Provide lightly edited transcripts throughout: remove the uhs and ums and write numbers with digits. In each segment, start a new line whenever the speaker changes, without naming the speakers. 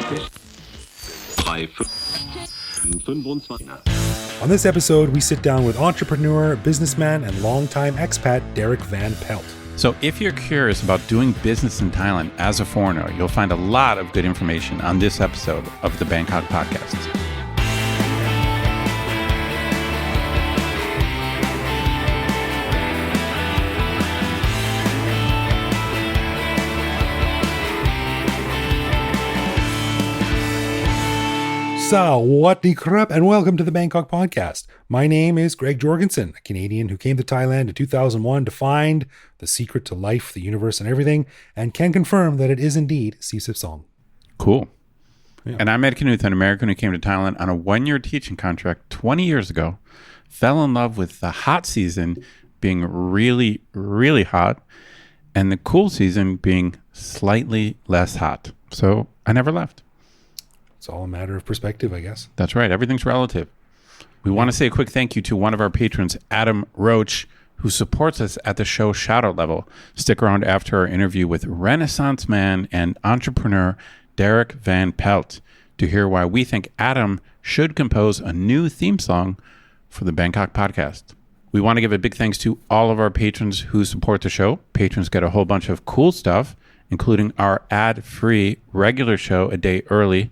On this episode, we sit down with entrepreneur, businessman, and longtime expat Derek van Pelt.
So if you're curious about doing business in Thailand as a foreigner, you'll find a lot of good information on this episode of the Bangkok Podcast.
Sawadee krap, and welcome to the Bangkok Podcast. My name is Greg Jorgensen, a Canadian who came to Thailand in 2001 to find the secret to life, the universe, and everything, and can confirm that it is indeed Sisip Song.
Cool.
Yeah.
And I'm Ed Knuth, an American who came to Thailand on a one-year teaching contract 20 years ago, fell in love with the hot season being really, really hot, and the cool season being slightly less hot. So I never left.
It's all a matter of perspective, I guess.
That's right. Everything's relative. We want to say a quick thank you to one of our patrons, Adam Roach, who supports us at the show shoutout level. Stick around after our interview with Renaissance man and entrepreneur Derek van Pelt to hear why we think Adam should compose a new theme song for the Bangkok Podcast. We want to give a big thanks to all of our patrons who support the show. Patrons get a whole bunch of cool stuff, including our ad-free regular show a day early,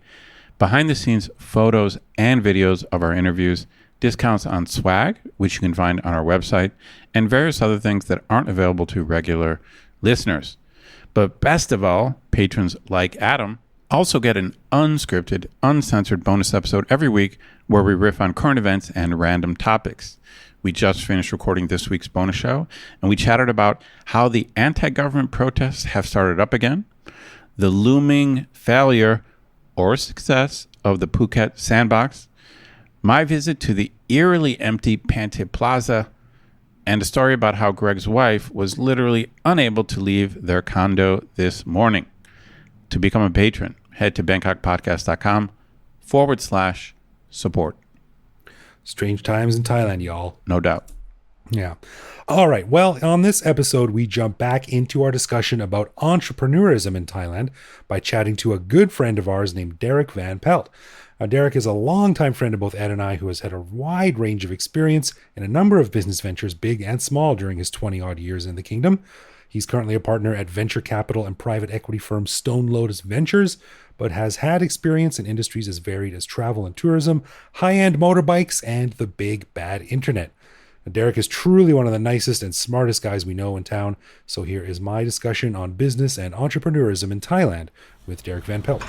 behind-the-scenes photos and videos of our interviews, discounts on swag, which you can find on our website, and various other things that aren't available to regular listeners. But best of all, patrons like Adam also get an unscripted, uncensored bonus episode every week where we riff on current events and random topics. We just finished recording this week's bonus show, and we chatted about how the anti-government protests have started up again, the looming failure or success of the Phuket Sandbox, my visit to the eerily empty Pante Plaza, and a story about how Greg's wife was literally unable to leave their condo this morning. To become a patron, head to bangkokpodcast.com/support.
Strange times in Thailand, y'all.
No doubt.
Yeah. All right. Well, on this episode, we jump back into our discussion about entrepreneurism in Thailand by chatting to a good friend of ours named Derek van Pelt. Now, Derek is a longtime friend of both Ed and I who has had a wide range of experience in a number of business ventures, big and small, during his 20-odd years in the kingdom. He's currently a partner at venture capital and private equity firm Stonelotus Ventures, but has had experience in industries as varied as travel and tourism, high-end motorbikes, and the big bad internet. Derek is truly one of the nicest and smartest guys we know in town, so here is my discussion on business and entrepreneurism in Thailand with Derek van Pelt.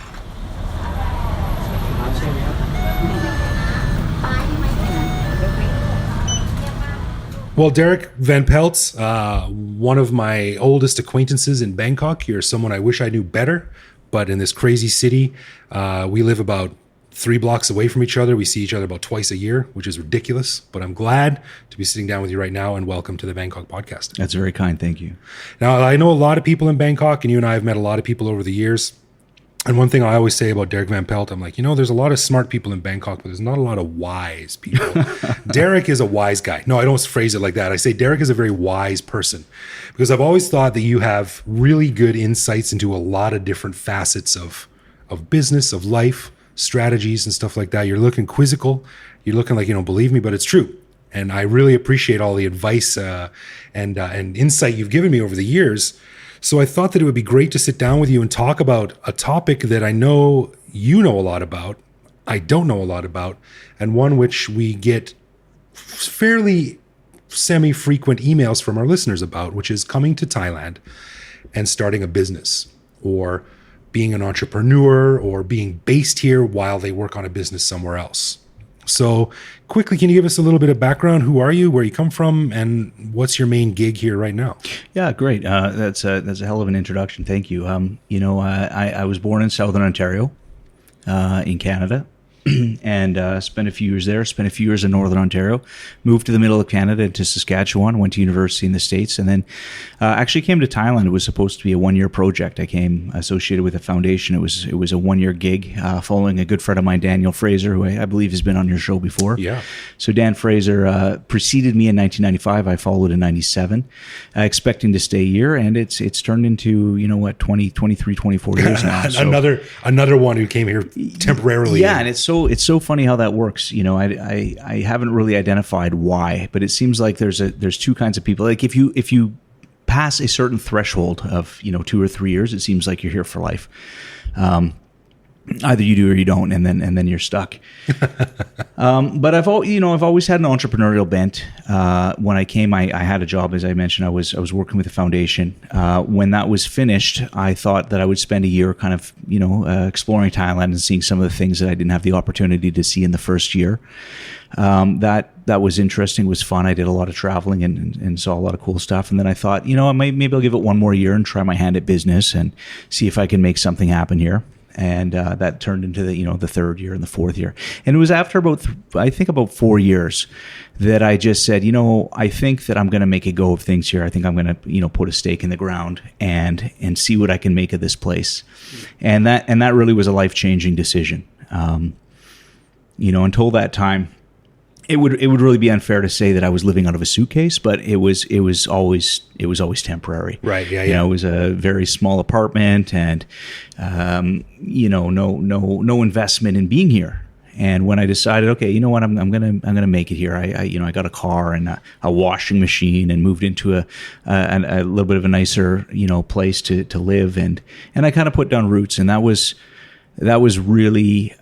Well, Derek van Pelt, one of my oldest acquaintances in Bangkok. You're someone I wish I knew better, but in this crazy city, we live about 3 blocks away from each other. We see each other about twice a year, which is ridiculous, but I'm glad to be sitting down with you right now, and welcome to the Bangkok Podcast.
That's very kind. Thank you.
Now, I know a lot of people in Bangkok, and you and I have met a lot of people over the years. And one thing I always say about Derek van Pelt, I'm like, there's a lot of smart people in Bangkok, but there's not a lot of wise people. Derek is a wise guy. No, I don't phrase it like that. I say Derek is a very wise person, because I've always thought that you have really good insights into a lot of different facets of business, of life, strategies and stuff like that. You're looking quizzical. You're looking like you don't believe me, but it's true. And I really appreciate all the advice and insight you've given me over the years. So I thought that it would be great to sit down with you and talk about a topic that I know you know a lot about, I don't know a lot about, and one which we get fairly semi-frequent emails from our listeners about, which is coming to Thailand and starting a business, or being an entrepreneur, or being based here while they work on a business somewhere else. So quickly, can you give us a little bit of background? Who are you, where you come from, and what's your main gig here right now?
Yeah, great. That's a hell of an introduction. Thank you. I was born in Southern Ontario, in Canada. and spent a few years there, spent a few years in Northern Ontario, moved to the middle of Canada to Saskatchewan, went to university in the States, and then actually came to Thailand. It was supposed to be a 1-year project. I came associated with a foundation. It was a 1-year gig following a good friend of mine, Daniel Fraser, who I believe has been on your show before.
Yeah.
So Dan Fraser preceded me in 1995. I followed in 97, expecting to stay a year, and it's turned into, 20, 23, 24 years now. So,
another one who came here temporarily.
yeah, and it's so funny how that works. I haven't really identified why, but it seems like there's two kinds of people. Like if you pass a certain threshold of 2 or 3 years, it seems like you're here for life. Either you do or you don't, and then you're stuck. But I've always had an entrepreneurial bent. When I came, I had a job, as I mentioned. I was working with a foundation. When that was finished, I thought that I would spend a year kind of exploring Thailand and seeing some of the things that I didn't have the opportunity to see in the first year. That was interesting, was fun. I did a lot of traveling and saw a lot of cool stuff. And then I thought, maybe I'll give it one more year and try my hand at business and see if I can make something happen here. And that turned into the third year and the fourth year. And it was after about 4 years that I just said, I think that I'm going to make a go of things here. I think I'm going to, put a stake in the ground and see what I can make of this place. And that really was a life-changing decision. Until that time, it would really be unfair to say that I was living out of a suitcase, but it was always temporary.
Right. Yeah.
It was a very small apartment, and no investment in being here. And when I decided, okay, you know what, I'm gonna make it here. I got a car and a washing machine and moved into a little bit of a nicer place to live, and I kind of put down roots, and that was really.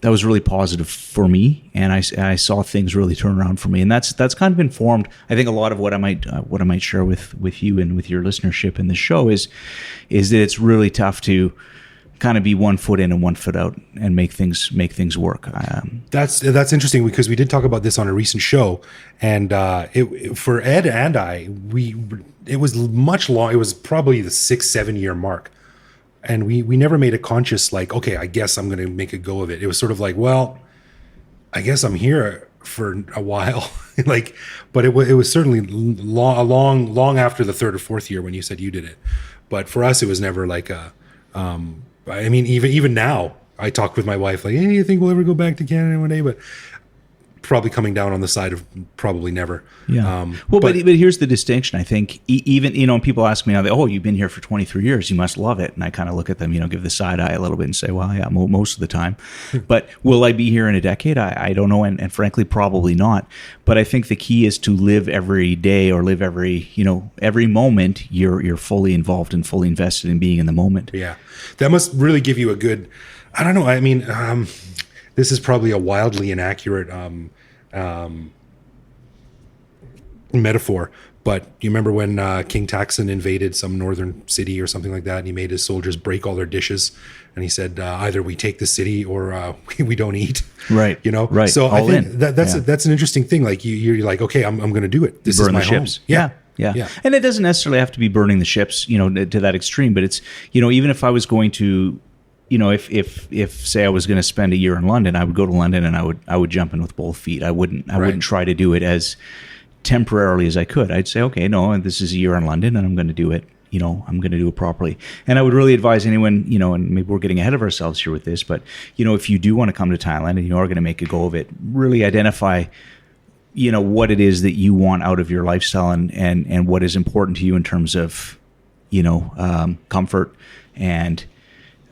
That was really positive for me, and I saw things really turn around for me, and that's kind of informed, I think, a lot of what I might share with you and with your listenership in the show is that it's really tough to kind of be 1 foot in and 1 foot out and make things work.
That's interesting, because we did talk about this on a recent show, and for Ed and I, it was much long. It was probably the 6-7 year mark. And we never made a conscious, like, okay, I guess I'm going to make a go of it. It was sort of like, well, I guess I'm here for a while. But it was certainly long after the third or fourth year when you said you did it. But for us, it was never like even now, I talk with my wife, like, hey, you think we'll ever go back to Canada one day? But probably coming down on the side of probably never.
Yeah. But here's the distinction. I think even, people ask me now, oh, you've been here for 23 years, you must love it. And I kind of look at them, give the side eye a little bit and say, well, yeah, most of the time. But will I be here in a decade? I don't know. And frankly, probably not. But I think the key is to live every day, or live every moment you're fully involved and fully invested in being in the moment.
Yeah. That must really give you a good, I don't know. I mean, this is probably a wildly inaccurate metaphor, but you remember when King Taksin invaded some northern city or something like that, and he made his soldiers break all their dishes, and he said, either we take the city or we don't eat.
Right. Right.
So
all
I think that's an interesting thing. Like you're like, okay, I'm going to do it. This is my home.
Ships. Yeah. And it doesn't necessarily have to be burning the ships, to that extreme, but it's, even if I was going to, if say I was going to spend a year in London, I would go to London and I would jump in with both feet. I wouldn't try to do it as temporarily as I could. I'd say, okay, no, this is a year in London and I'm going to do it. I'm going to do it properly. And I would really advise anyone, and maybe we're getting ahead of ourselves here with this, but if you do want to come to Thailand and you are going to make a go of it, really identify what it is that you want out of your lifestyle and what is important to you in terms of comfort and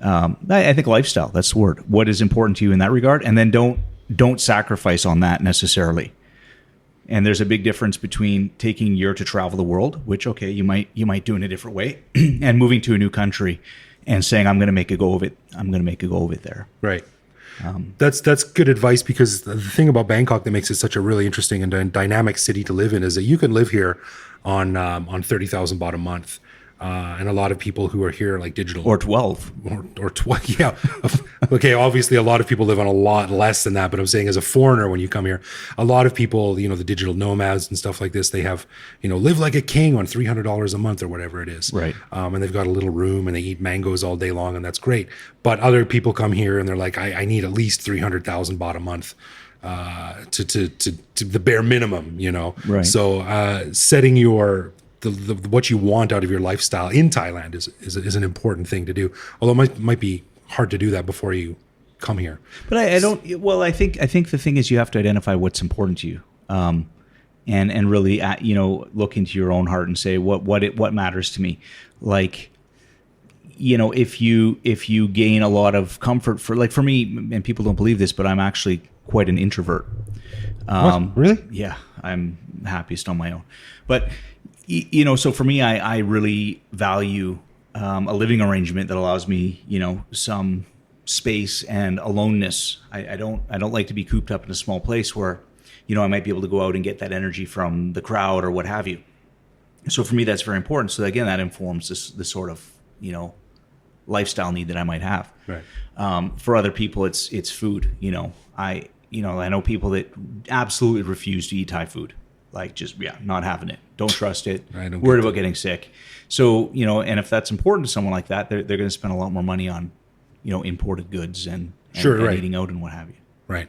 I think lifestyle, that's the word. What is important to you in that regard? And then don't sacrifice on that necessarily. And there's a big difference between taking a year to travel the world, which, okay, you might do in a different way, and moving to a new country and saying, I'm going to make a go of it. I'm going to make a go of it there.
Right. That's good advice, because the thing about Bangkok that makes it such a really interesting and dynamic city to live in is that you can live here on 30,000 baht a month. And a lot of people who are here, like digital
Or 12.
or 12. Yeah. Okay. Obviously, a lot of people live on a lot less than that. But I'm saying, as a foreigner, when you come here, a lot of people, the digital nomads and stuff like this, they have, live like a king on $300 a month or whatever it is.
Right.
And they've got a little room and they eat mangoes all day long, and that's great. But other people come here and they're like, I need at least 300,000 baht a month to the bare minimum.
Right.
So setting your what you want out of your lifestyle in Thailand is an important thing to do. Although it might be hard to do that before you come here.
But I don't. Well, I think the thing is you have to identify what's important to you, and really look into your own heart and say what matters to me. Like, if you gain a lot of comfort for me, and people don't believe this, but I'm actually quite an introvert.
What? Really?
Yeah, I'm happiest on my own. But so for me, I really value a living arrangement that allows me, some space and aloneness. I don't like to be cooped up in a small place where, I might be able to go out and get that energy from the crowd or what have you. So for me, that's very important. So again, that informs this sort of, lifestyle need that I might have.
Right.
For other people, it's food. I know people that absolutely refuse to eat Thai food. Like, just, not having it. Don't trust it. Worried about getting sick. So, and if that's important to someone like that, they're going to spend a lot more money on, imported goods and
right.
eating out and what have you.
Right.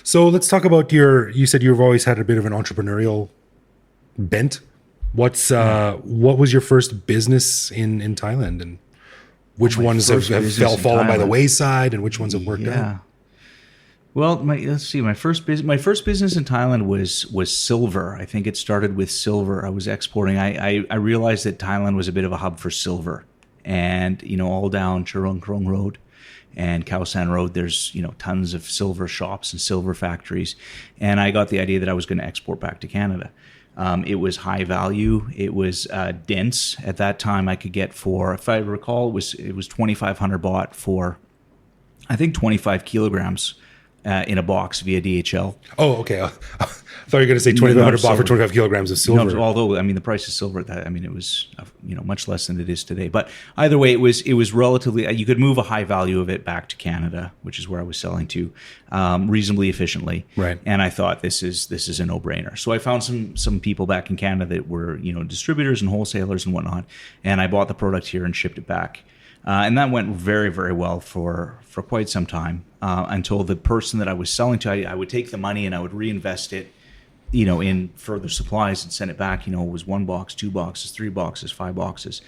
So let's talk about you said you've always had a bit of an entrepreneurial bent. What was your first business in Thailand, and which ones have fallen by the wayside, and which ones have worked out?
Well, let's see. My first business in Thailand was silver. I think it started with silver. I was exporting. I realized that Thailand was a bit of a hub for silver, and all down Churong Krong Road and Khao San Road, there's tons of silver shops and silver factories, and I got the idea that I was going to export back to Canada. It was high value. It was dense. At that time, I could get for, if I recall, it was 2,500 baht for, I think, 25 kilograms. In a box via DHL.
Oh, okay. I thought you were going to say 2,500 baht for 25 kilograms of silver.
No, although, the price of silver, it was, much less than it is today. But either way, it was relatively, you could move a high value of it back to Canada, which is where I was selling to, reasonably efficiently.
Right. And
I thought this is a no-brainer. So I found some people back in Canada that were, distributors and wholesalers and whatnot. And I bought the product here and shipped it back. And that went very, very well for quite some time, until the person that I was selling to, I would take the money and I would reinvest it, in further supplies and send it back. It was 1 box, 2 boxes, 3 boxes, 5 boxes,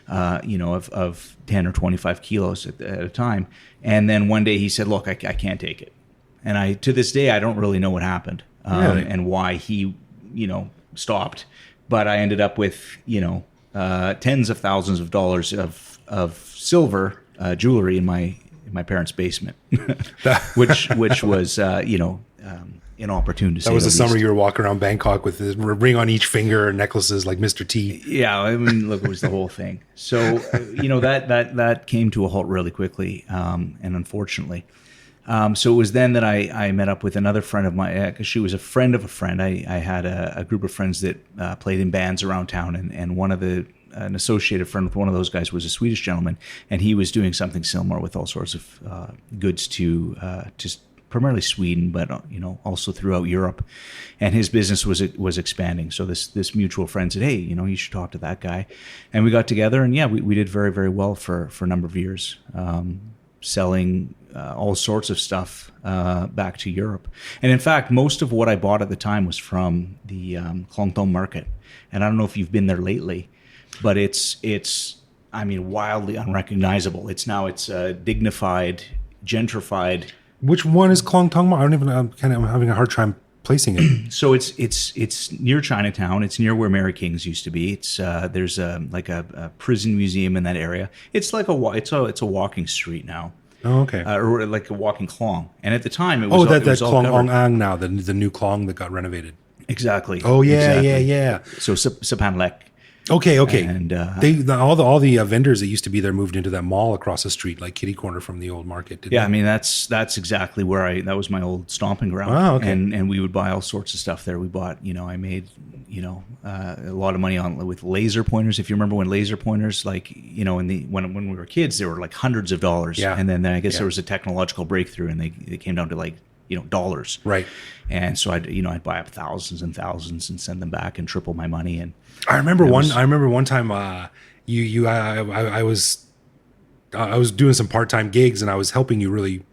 of 10 or 25 kilos at a time. And then one day he said, "Look, I can't take it." And to this day, I don't really know what happened,
really?
And why he, stopped. But I ended up with, tens of thousands of dollars of silver jewelry in my parents' basement, which was inopportune to say.
That was the
least.
summer you were walking around Bangkok with a ring on each finger and necklaces like Mr. T.
Yeah, look, it was the whole thing. So that came to a halt really quickly, and unfortunately. So it was then that I met up with another friend of mine, because she was a friend of a friend. I had a group of friends that played in bands around town, and an associated friend with one of those guys was a Swedish gentleman, and he was doing something similar with all sorts of goods to just primarily Sweden, but also throughout Europe. And his business was expanding. So this mutual friend said, "Hey, you should talk to that guy." And we got together, and we did very, very well for a number of years, selling all sorts of stuff back to Europe. And in fact, most of what I bought at the time was from the Klong Thom market. And I don't know if you've been there lately, but it's wildly unrecognizable. It's dignified, gentrified.
Which one is Klong Thom? I'm having a hard time placing it.
So it's near Chinatown. It's near where Mary King's used to be. It's there's a prison museum in that area. It's like it's a walking street now.
Oh, okay.
Or like a walking Klong. And at the time, it was
that
all
Klong
covered.
Ong Ang now, the new Klong that got renovated.
Exactly.
Oh yeah,
exactly.
yeah.
So Sapan Lek.
Okay.
And
all the vendors that used to be there moved into that mall across the street, like kitty corner from the old market. Didn't
yeah,
they?
I mean that's exactly where that was my old stomping ground.
Oh, okay.
And we would buy all sorts of stuff there. We bought, I made, a lot of money with laser pointers. If you remember when laser pointers, like, when we were kids, they were like hundreds of dollars.
Yeah.
And then I guess there was a technological breakthrough, and they came down to like, dollars.
Right.
And so I'd buy up thousands and thousands and send them back and triple my money. And
I remember one time I was doing some part-time gigs, and I was helping you really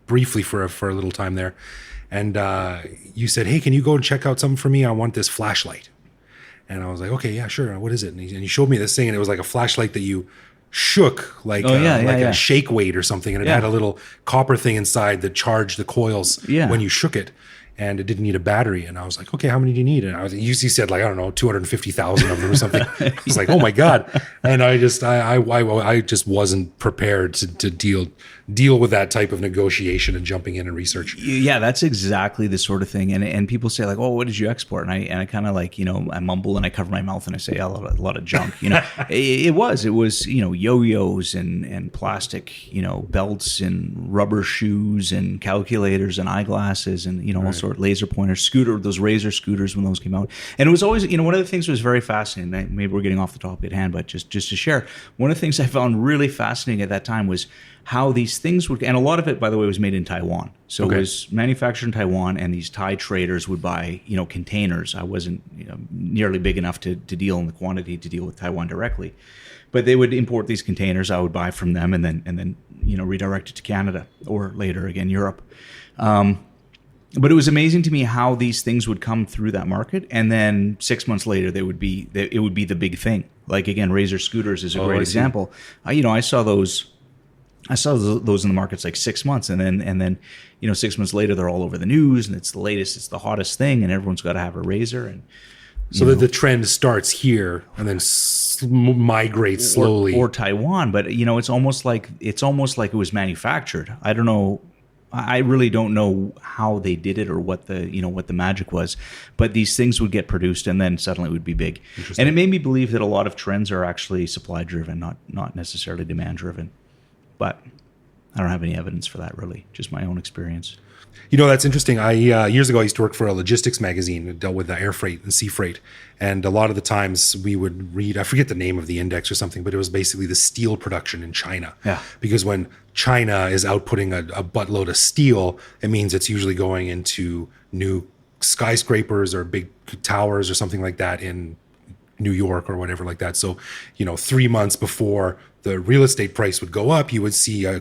briefly for a little time there. And you said, "Hey, can you go and check out something for me? I want this flashlight." And I was like, "Okay, yeah, sure. What is it?" And you showed me this thing, and it was like a flashlight that you shook like a shake weight or something, and it had a little copper thing inside that charged the coils when you shook it. And it didn't need a battery. And I was like, okay, how many do you need? And he said, like, I don't know, 250,000 of them or something. I was like, oh my God. And I just wasn't prepared to deal with that type of negotiation and jumping in and research.
Yeah, that's exactly the sort of thing. And people say like, oh, what did you export? And I kind of like, I mumble and I cover my mouth and I say a lot of junk, it was, yo-yos and plastic, belts and rubber shoes and calculators and eyeglasses and, all sorts. Laser pointers, those Razor scooters when those came out. And it was always, one of the things that was very fascinating, maybe we're getting off the topic at hand, but just to share, one of the things I found really fascinating at that time was how these things would, and a lot of it, by the way, was made in Taiwan. So it was manufactured in Taiwan, and these Thai traders would buy, containers. I wasn't nearly big enough to deal in the quantity to deal with Taiwan directly. But they would import these containers. I would buy from them and then redirect it to Canada or later again Europe. But it was amazing to me how these things would come through that market, and then 6 months later, it would be the big thing. Like again, Razor scooters is a great example. I saw those in the markets like 6 months, and then 6 months later, they're all over the news, and it's the latest, it's the hottest thing, and everyone's got to have a Razor. And
so the trend starts here and then migrates slowly,
or Taiwan. But it's almost like it was manufactured. I don't know. I really don't know how they did it or what the magic was, but these things would get produced and then suddenly it would be big. And it made me believe that a lot of trends are actually supply driven, not necessarily demand driven. But I don't have any evidence for that really, just my own experience.
That's interesting. I years ago I used to work for a logistics magazine that dealt with air freight and sea freight, and a lot of the times we would read, I forget the name of the index or something, but it was basically the steel production in China.
Yeah.
Because when China is outputting a buttload of steel, it means it's usually going into new skyscrapers or big towers or something like that in New York or whatever like that. So 3 months before the real estate price would go up, you would see a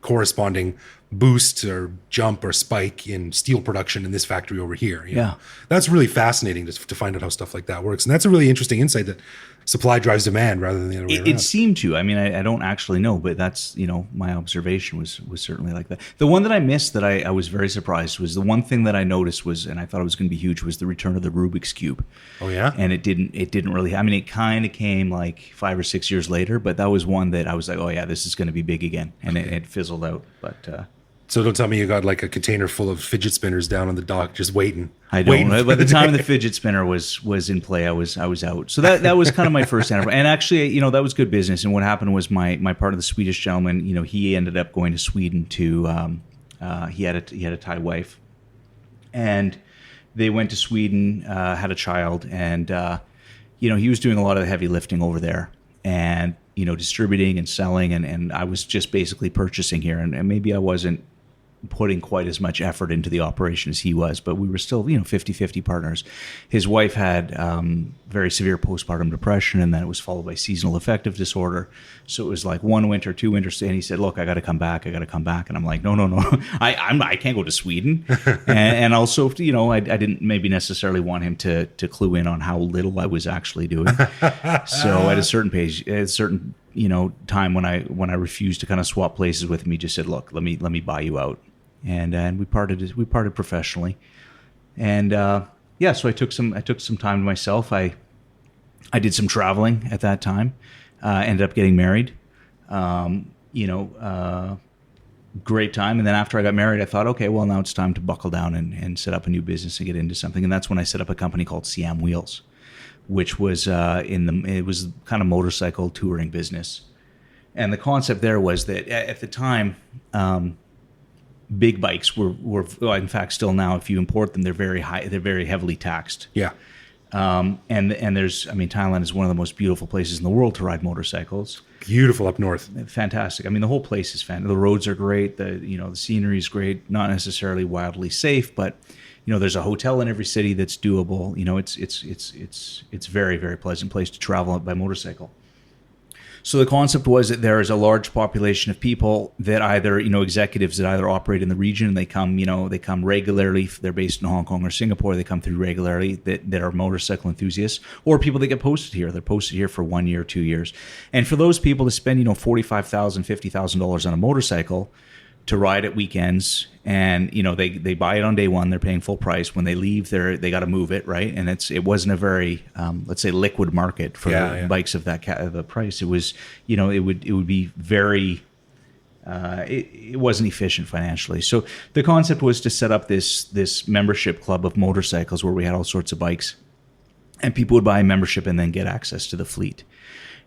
corresponding boost or jump or spike in steel production in this factory over here.
Yeah.
That's really fascinating to find out how stuff like that works. And that's a really interesting insight that supply drives demand rather than the other way around.
It seemed to. I mean, I don't actually know, but that's, my observation was certainly like that. The one that I missed that I was very surprised was the one thing that I noticed was, and I thought it was going to be huge, was the return of the Rubik's Cube.
Oh, yeah?
And it didn't really, I mean, it kind of came like 5 or 6 years later, but that was one that I was like, oh yeah, this is going to be big again. And it fizzled out. But,
so don't tell me you got like a container full of fidget spinners down on the dock just waiting.
I don't. By the time the fidget spinner was in play, I was out. So that was kind of my first anniversary. And actually, that was good business. And what happened was my part of the Swedish gentleman, he ended up going to Sweden to he had a Thai wife, and they went to Sweden, had a child, and he was doing a lot of the heavy lifting over there, and distributing and selling, and I was just basically purchasing here, and maybe I wasn't putting quite as much effort into the operation as he was, but we were still 50-50 partners. His wife had very severe postpartum depression, and then it was followed by seasonal affective disorder. So it was like 1 winter, 2 winters, and he said, look, I got to come back. And I'm like, no, I can't go to Sweden. and also, I didn't maybe necessarily want him to clue in on how little I was actually doing. So at a certain time when I refused to kind of swap places with him, he just said, look, let me buy you out. And we parted professionally. And so I took some time to myself. I did some traveling at that time. Ended up getting married. Great time. And then after I got married, I thought, okay, well, now it's time to buckle down and set up a new business and get into something. And that's when I set up a company called Siam Wheels, which was it was kind of motorcycle touring business. And the concept there was that at the time, big bikes were well, in fact, still now, if you import them, they're very high, they're very heavily taxed.
Yeah.
And there's, I mean, Thailand is one of the most beautiful places in the world to ride motorcycles.
Beautiful up north.
Fantastic. I mean, the whole place is fantastic. The roads are great. The scenery is great. Not necessarily wildly safe, but there's a hotel in every city that's doable. It's very, very pleasant place to travel by motorcycle. So the concept was that there is a large population of people that either, executives that either operate in the region and they come regularly. They're based in Hong Kong or Singapore. They come through regularly that are motorcycle enthusiasts, or people that get posted here. They're posted here for 1 year, 2 years. And for those people to spend, $45,000, $50,000 on a motorcycle to ride at weekends, and they buy it on day one, they're paying full price. When they leave, they got to move it, right? And it wasn't a very let's say liquid market for bikes of that the price. It was it would be very it wasn't efficient financially. So the concept was to set up this membership club of motorcycles where we had all sorts of bikes, and people would buy a membership and then get access to the fleet.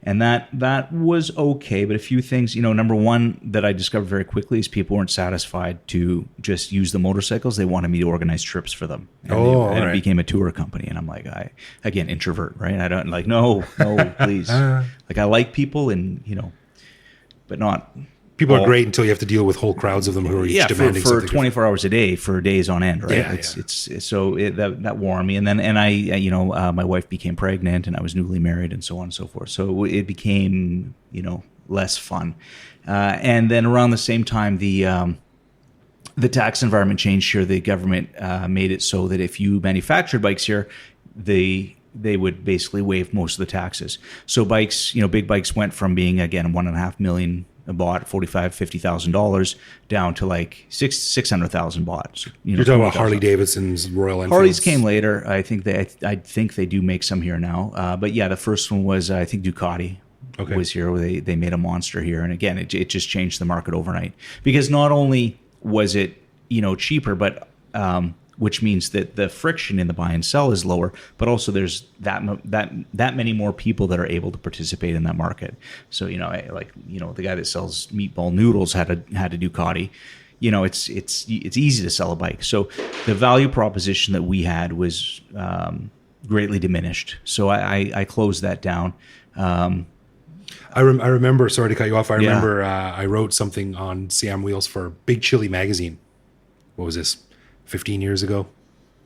And that was okay, but a few things, number one that I discovered very quickly is people weren't satisfied to just use the motorcycles. They wanted me to organize trips for them. And it became a tour company. And I'm like, again, introvert, right? I don't no, please. Like, I like people and, but not...
People are great until you have to deal with whole crowds of them who are each demanding
for
something
24 hours a day for days on end, right?
Yeah,
That wore on me, and then I my wife became pregnant, and I was newly married, and so on and so forth. So it became less fun, and then around the same time the tax environment changed here. The government made it so that if you manufactured bikes here, they would basically waive most of the taxes. So bikes, big bikes went from being, again, $1.5 million bought, $50,000 down to like $600,000 bought. So,
you're talking about Harley Davidson's, Royal Enfields.
Harleys came later. I think they do make some here now. But yeah, the first one was I think Ducati was here. They made a monster here, and again, it just changed the market overnight, because not only was it cheaper, but which means that the friction in the buy and sell is lower, but also there's that many more people that are able to participate in that market. So the guy that sells meatball noodles had a Ducati. It's easy to sell a bike. So the value proposition that we had was greatly diminished. So I closed that down.
I remember. Sorry to cut you off. I remember I wrote something on Siam Wheels for Big Chili magazine. What was this? 15 years ago,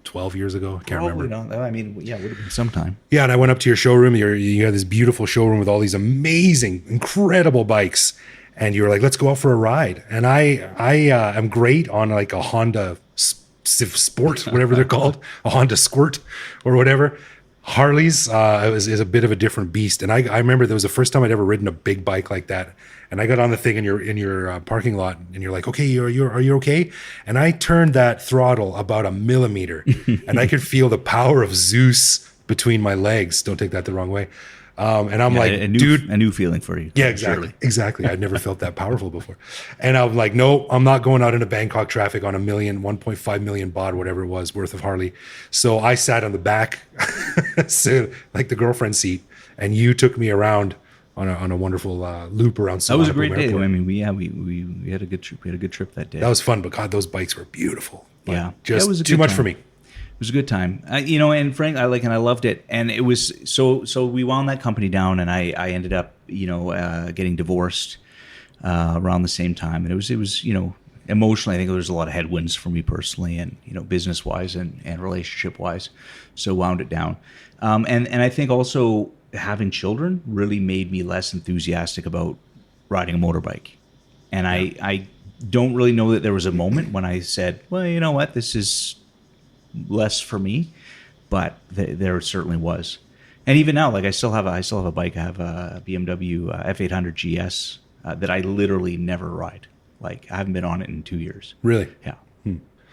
12 years ago. I can't remember.
Not. I mean, it would have been sometime. Yeah,
and I went up to your showroom. You had this beautiful showroom with all these amazing, incredible bikes. And you were like, let's go out for a ride. And I am great on like a Honda Sport, whatever they're called, a Honda Squirt or whatever. Harley's is a bit of a different beast. And I remember that was the first time I'd ever ridden a big bike like that. And I got on the thing in your parking lot, and you're like, okay, are you okay? And I turned that throttle about 1 millimeter, and I could feel the power of Zeus between my legs. Don't take that the wrong way. And I'm like, dude,
a new feeling for you.
Yeah, exactly. Surely. Exactly. I'd never felt that powerful before. And I'm like, no, I'm not going out into Bangkok traffic on 1.5 million baht, whatever it was, worth of Harley. So I sat on the back, so like the girlfriend seat, and you took me around on a wonderful loop around.
That was a great day. I mean, we had a good trip. We had a good trip that day.
That was fun, but God, those bikes were beautiful.
But
just
it was
too much
time.
For me.
It was a good time, and Frank, I loved it. And it was so we wound that company down, and I ended up, getting divorced around the same time. And it was emotionally, I think there was a lot of headwinds for me personally, and business wise and relationship wise. So wound it down, and I think also having children really made me less enthusiastic about riding a motorbike. And I don't really know that there was a moment when I said, well, you know what, this is less for me, but there certainly was. And even now, like I still have a bike. I have a BMW F800 GS that I literally never ride. Like, I haven't been on it in 2 years.
Really?
Yeah.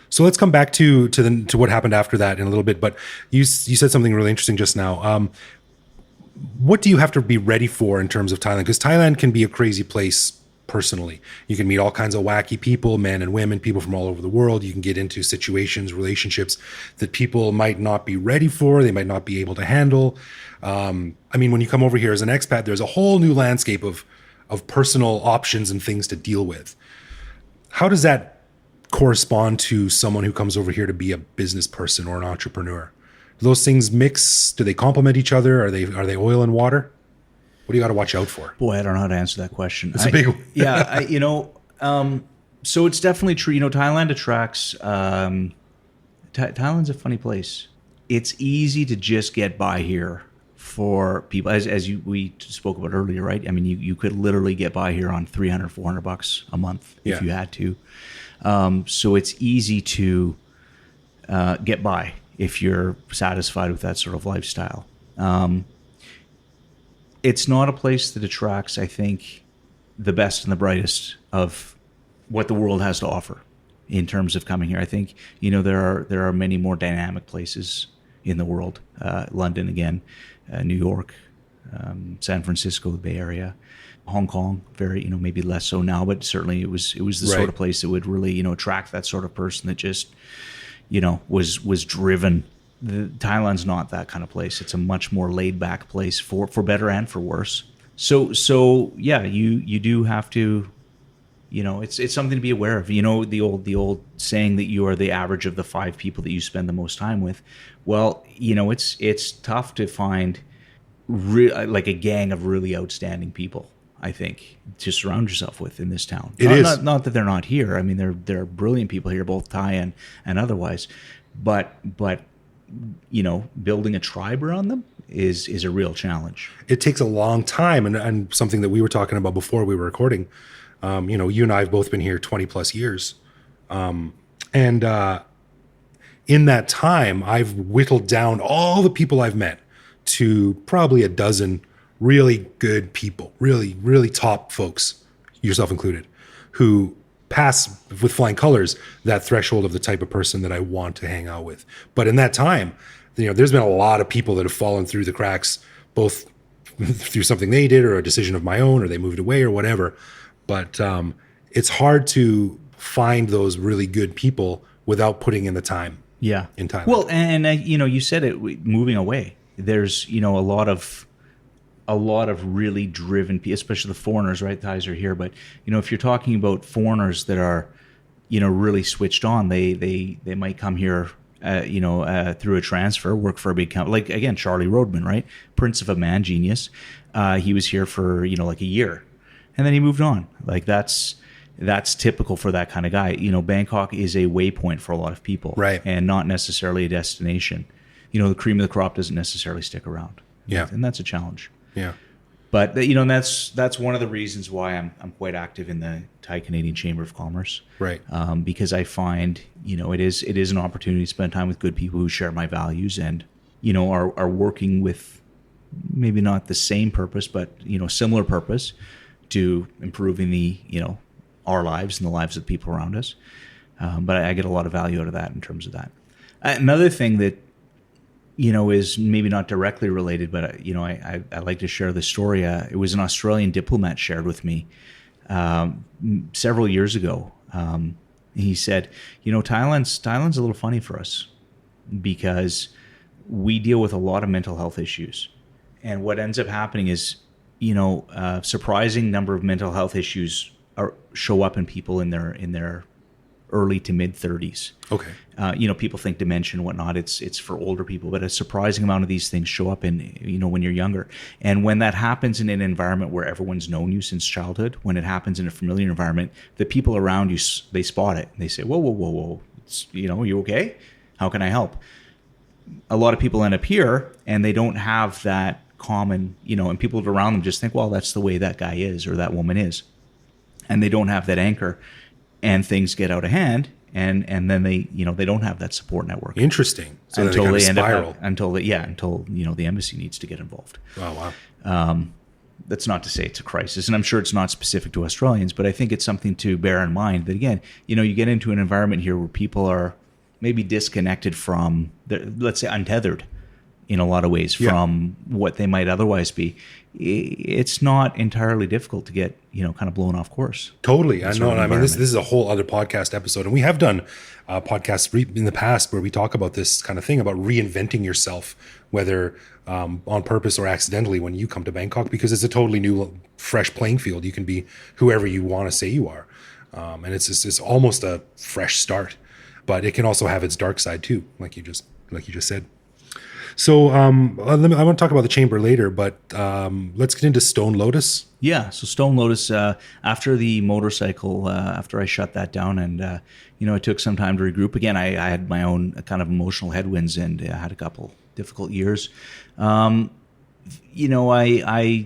So let's come back to what happened after that in a little bit. But you said something really interesting just now. What do you have to be ready for in terms of Thailand? Because Thailand can be a crazy place personally. You can meet all kinds of wacky people, men and women, people from all over the world. You can get into situations, relationships that people might not be ready for, they might not be able to handle. I mean, when you come over here as an expat, there's a whole new landscape of personal options and things to deal with. How does that correspond to someone who comes over here to be a business person or an entrepreneur? Do those things mix? Do they complement each other? Are they oil and water? What do you got to watch out for?
Boy, I don't know how to answer that question.
It's a big one.
Yeah, so it's definitely true. Thailand attracts. Thailand's a funny place. It's easy to just get by here for people, as we spoke about earlier, right? I mean, you could literally get by here on $300, $400 a month if you had to. So it's easy to get by if you're satisfied with that sort of lifestyle. It's not a place that attracts, I think, the best and the brightest of what the world has to offer in terms of coming here. I think, there are many more dynamic places in the world. London again, New York, San Francisco, the Bay Area, Hong Kong, very, maybe less so now, but certainly it was the sort of place that would really, attract that sort of person that just, was driven. Thailand's not that kind of place. It's a much more laid back place for better and for worse. So yeah, you do have to, it's something to be aware of. The old saying that you are the average of the 5 people that you spend the most time with. Well, it's tough to find like a gang of really outstanding people, I think, to surround yourself with in this town. Not that they're not here. I mean, there are brilliant people here, both Thai and otherwise, but building a tribe around them is a real challenge. It
takes a long time, and something that we were talking about before we were recording. You and I have both been here 20 plus years, and in that time, I've whittled down all the people I've met to probably a dozen really good people, really, really top folks, yourself included, who pass with flying colors that threshold of the type of person that I want to hang out with. But in that time, there's been a lot of people that have fallen through the cracks, both through something they did or a decision of my own, or they moved away or whatever. But it's hard to find those really good people without putting in the time.
Yeah.
In Thailand.
Well, and you said it, moving away. There's a lot of really driven people, especially the foreigners, right? Thais are here, but if you're talking about foreigners that are, really switched on, they might come here, through a transfer, work for a big company. Like again, Charlie Rodman, right? Prince of a man, genius. He was here for like a year, and then he moved on. Like that's typical for that kind of guy. Bangkok is a waypoint for a lot of people,
right? And
not necessarily a destination. The cream of the crop doesn't necessarily stick around.
Yeah,
and that's a challenge.
Yeah.
But that's one of the reasons why I'm quite active in the Thai Canadian Chamber of Commerce,
right?
Because I find it is an opportunity to spend time with good people who share my values and are working with maybe not the same purpose, but similar purpose to improving the our lives and the lives of the people around us. But I get a lot of value out of that in terms of that. Another thing that is maybe not directly related, but I like to share the story. It was an Australian diplomat shared with me several years ago. He said, Thailand's a little funny for us because we deal with a lot of mental health issues, and what ends up happening is, a surprising number of mental health issues show up in people in their early to mid 30s.
Okay.
People think dementia and whatnot, it's for older people, but a surprising amount of these things show up in, when you're younger. And when that happens in an environment where everyone's known you since childhood, when it happens in a familiar environment, the people around you, they spot it. And they say, whoa. You okay? How can I help? A lot of people end up here and they don't have that common, and people around them just think, well, that's the way that guy is or that woman is. And they don't have that anchor. And things get out of hand, and then they don't have that support network.
Interesting. So
until
they
end
spiral.
up until the embassy needs to get involved.
Oh wow.
That's not to say it's a crisis, and I'm sure it's not specific to Australians, but I think it's something to bear in mind that again, you get into an environment here where people are maybe disconnected from, let's say, untethered, in a lot of ways from what they might otherwise be. It's not entirely difficult to get, kind of blown off course.
Totally. I know. I mean, this is a whole other podcast episode, and we have done podcasts in the past where we talk about this kind of thing, about reinventing yourself, whether on purpose or accidentally, when you come to Bangkok, because it's a totally new, fresh playing field. You can be whoever you want to say you are. And it's almost a fresh start, but it can also have its dark side too, like you just said. So I want to talk about the chamber later, but let's get into Stonelotus.
Yeah, so Stonelotus, after the motorcycle, after I shut that down, and it took some time to regroup. Again, I had my own kind of emotional headwinds, and I had a couple difficult years. I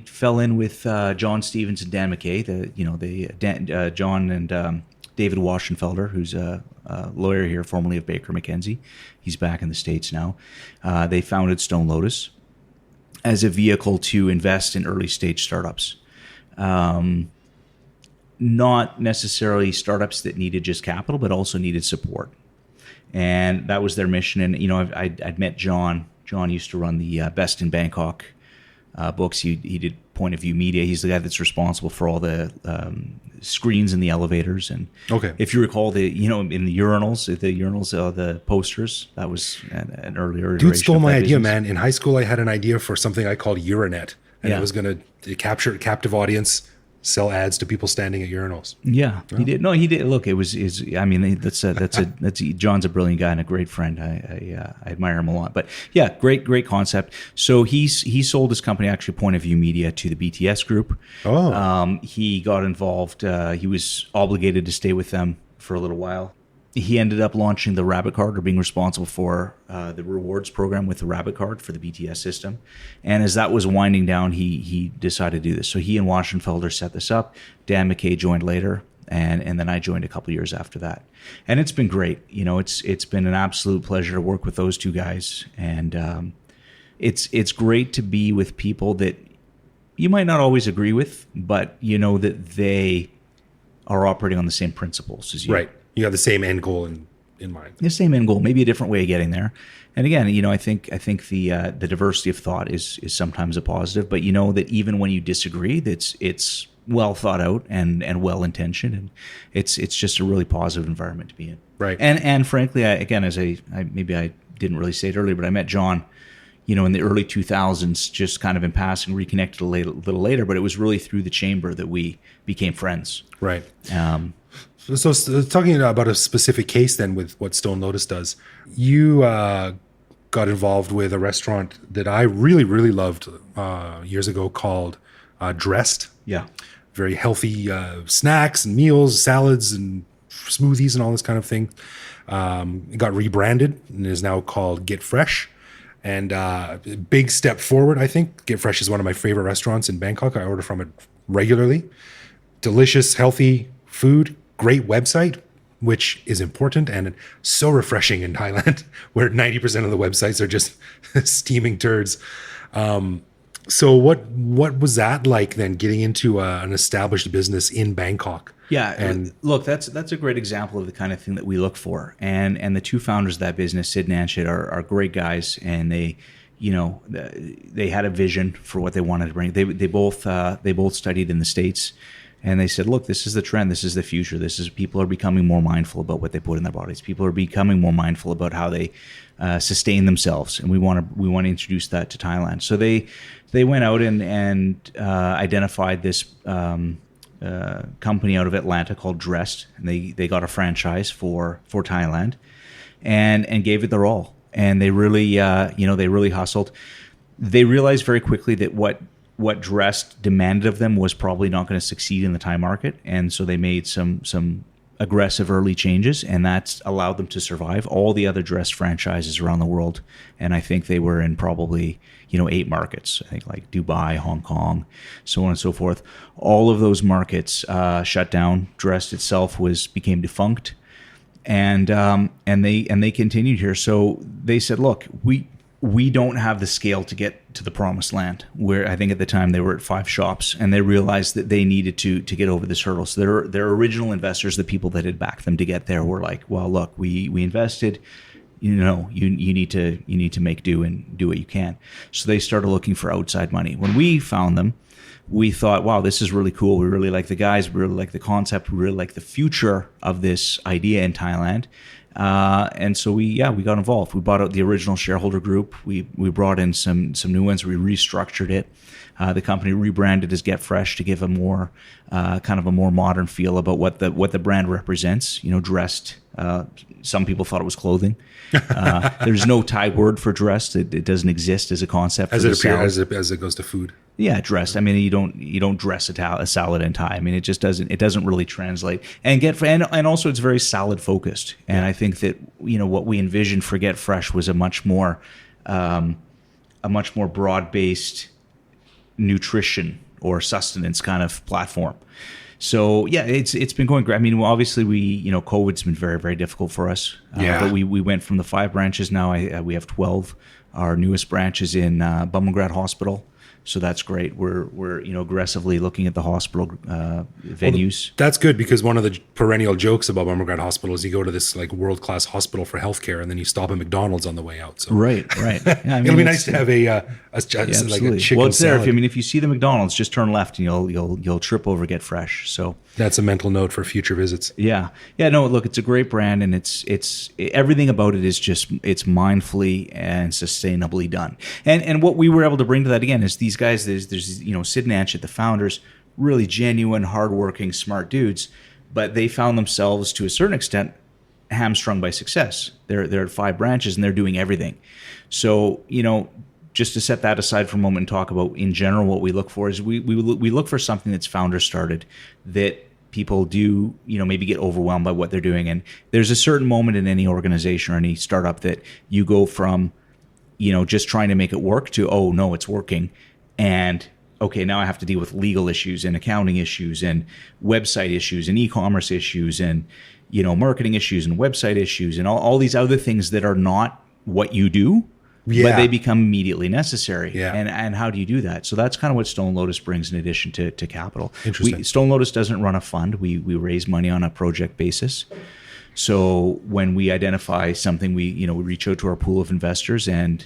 fell in with John Stevens and Dan McKay, John and David Waschenfelder, who's a lawyer here, formerly of Baker McKenzie. He's back in the States now. They founded Stonelotus as a vehicle to invest in early stage startups. Not necessarily startups that needed just capital, but also needed support. And that was their mission. And, I'd met John. John used to run the Best in Bangkok books. He did Point of View Media. He's the guy that's responsible for all the screens in the elevators. And if you recall, in the urinals, the posters, that was an earlier iteration.
Dude stole my idea, man. In high school, I had an idea for something I called Urinet, and it was going to capture a captive audience, sell ads to people standing at urinals.
Yeah, he did. No, he did. Look, that's John's a brilliant guy and a great friend. I admire him a lot. But yeah, great concept. So he sold his company, actually, Point of View Media, to the BTS Group. He got involved. He was obligated to stay with them for a little while. He ended up launching the Rabbit Card, or being responsible for the rewards program with the Rabbit Card for the BTS system. And as that was winding down, he decided to do this. So he and Waschenfelder set this up. Dan McKay joined later, and then I joined a couple years after that. And it's been great. It's been an absolute pleasure to work with those two guys. And it's great to be with people that you might not always agree with, but you know that they are operating on the same principles as you.
Right. You have the same end goal in mind.
The same end goal, maybe a different way of getting there. And again, I think the diversity of thought is sometimes a positive, but that even when you disagree, it's well thought out and well intentioned, and it's just a really positive environment to be in.
Right.
And frankly, maybe I didn't really say it earlier, but I met John, in the early 2000s, just kind of in passing, reconnected a little later, but it was really through the chamber that we became friends.
Right. So talking about a specific case then with what Stonelotus does, you got involved with a restaurant that I really, really loved years ago called Dressed.
Yeah.
Very healthy snacks and meals, salads and smoothies and all this kind of thing. It got rebranded and is now called GetFresh. And big step forward, I think. GetFresh is one of my favorite restaurants in Bangkok. I order from it regularly. Delicious, healthy food. Great website, which is important and so refreshing in Thailand, where 90% of the websites are just steaming turds. So what was that like then, getting into an established business in Bangkok?
Yeah, and look, that's a great example of the kind of thing that we look for. And the two founders of that business, Sid and Anshit, are great guys, and they had a vision for what they wanted to bring. They both studied in the States. And they said, look, this is the trend. This is the future. People are becoming more mindful about what they put in their bodies. People are becoming more mindful about how they sustain themselves. And we want to introduce that to Thailand. So they went out and identified this company out of Atlanta called Dressed. And they got a franchise for Thailand and gave it their all. And they really, they really hustled. They realized very quickly that what Dressed demanded of them was probably not going to succeed in the Thai market, and so they made some aggressive early changes, and that's allowed them to survive. All the other Dressed franchises around the world, and I think they were in probably 8 markets. I think like Dubai, Hong Kong, so on and so forth. All of those markets shut down. Dressed itself became defunct, and they continued here. So they said, look, we don't have the scale to get to the promised land, where I think at the time they were at 5 shops, and they realized that they needed to get over this hurdle. So their original investors, the people that had backed them to get there, were like, well, look, we invested, you need to make do and do what you can. So they started looking for outside money. When we found them, we thought, wow, this is really cool. We really like the guys. We really like the concept. We really like the future of this idea in Thailand. And so we got involved. We bought out the original shareholder group. We brought in some new ones. We restructured it. The company rebranded as GetFresh to give a more kind of a more modern feel about what the brand represents. Dressed. Some people thought it was clothing. There's no Thai word for dressed. It doesn't exist as a concept.
As it goes to food.
Yeah, dressed. I mean, you don't dress a salad in Thai. I mean, it just doesn't. It doesn't really translate. And also it's very salad focused. And I think that what we envisioned for GetFresh was a much more broad based nutrition or sustenance kind of platform. So yeah, it's been going great. I mean, obviously COVID's been very, very difficult for us. But we went from the 5 branches. Now we have 12. Our newest branch is in Bumrungrad Hospital. So that's great. We're aggressively looking at the hospital venues.
Well, that's good, because one of the perennial jokes about Bumrungrad Hospital is you go to this like world-class hospital for healthcare and then you stop at McDonald's on the way out. So
right. Yeah, I mean,
it'll be nice to have a chicken
well, it's there.
salad.
If you see the McDonald's, just turn left and you'll trip over GetFresh. So
that's a mental note for future visits.
Yeah. No, look, it's a great brand, and it's everything about it is just it's mindfully and sustainably done. And what we were able to bring to that again is these guys. There's Sid and Anchit, the founders, really genuine, hardworking, smart dudes, but they found themselves to a certain extent hamstrung by success. They're at 5 branches and they're doing everything. So just to set that aside for a moment and talk about in general what we look for is we look for something that's founder started, that people do maybe get overwhelmed by what they're doing. And there's a certain moment in any organization or any startup that you go from just trying to make it work to, oh no, it's working, and okay, now I have to deal with legal issues and accounting issues and website issues and e-commerce issues and marketing issues and website issues and all these other things that are not what you do. Yeah. But they become immediately necessary. Yeah. And how do you do that? So that's kind of what Stonelotus brings in addition to capital.
Interesting.
Stonelotus doesn't run a fund. We raise money on a project basis. So when we identify something, we reach out to our pool of investors and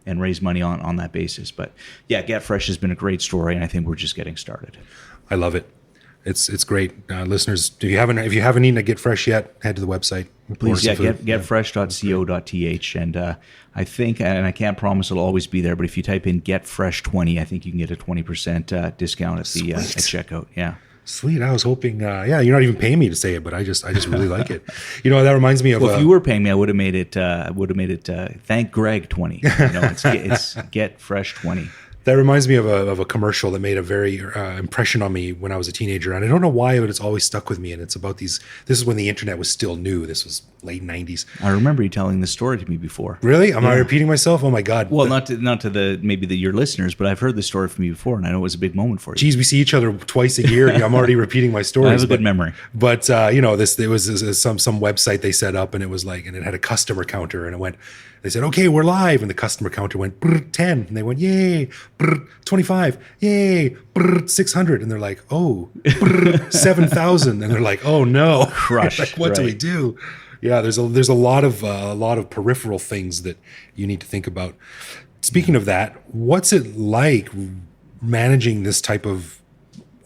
raise money on that basis. But yeah, GetFresh has been a great story, and I think we're just getting started.
I love it. It's great. Listeners, if you haven't eaten a GetFresh yet, head to the website.
Please, getfresh.co.th. And I think, and I can't promise it'll always be there, but if you type in GetFresh20, I think you can get a 20% discount at the at checkout. Yeah.
Sweet. I was hoping, you're not even paying me to say it, but I just really like it. That reminds me of.
Well, if you were paying me, I would have made it. Thank Greg 20. It's GetFresh20.
That reminds me of a commercial that made a very impression on me when I was a teenager, and I don't know why, but it's always stuck with me. And it's about these. This is when the internet was still new. This was late '90s.
I remember you telling this story to me before.
Really? Am I repeating myself? Oh my God!
Well, not to your listeners, but I've heard this story from you before, and I know it was a big moment for you.
Geez, we see each other twice a year. I'm already repeating my stories.
I have a good memory.
But there was some website they set up, and it was and it had a customer counter, and it went. They said, okay, we're live. And the customer counter went 10. And they went, yay, 25, yay, 600. And they're like, oh, 7,000. And they're like, oh no.
Crush.
What do we do? Yeah, there's a lot of peripheral things that you need to think about. Speaking of that, what's it like managing this type of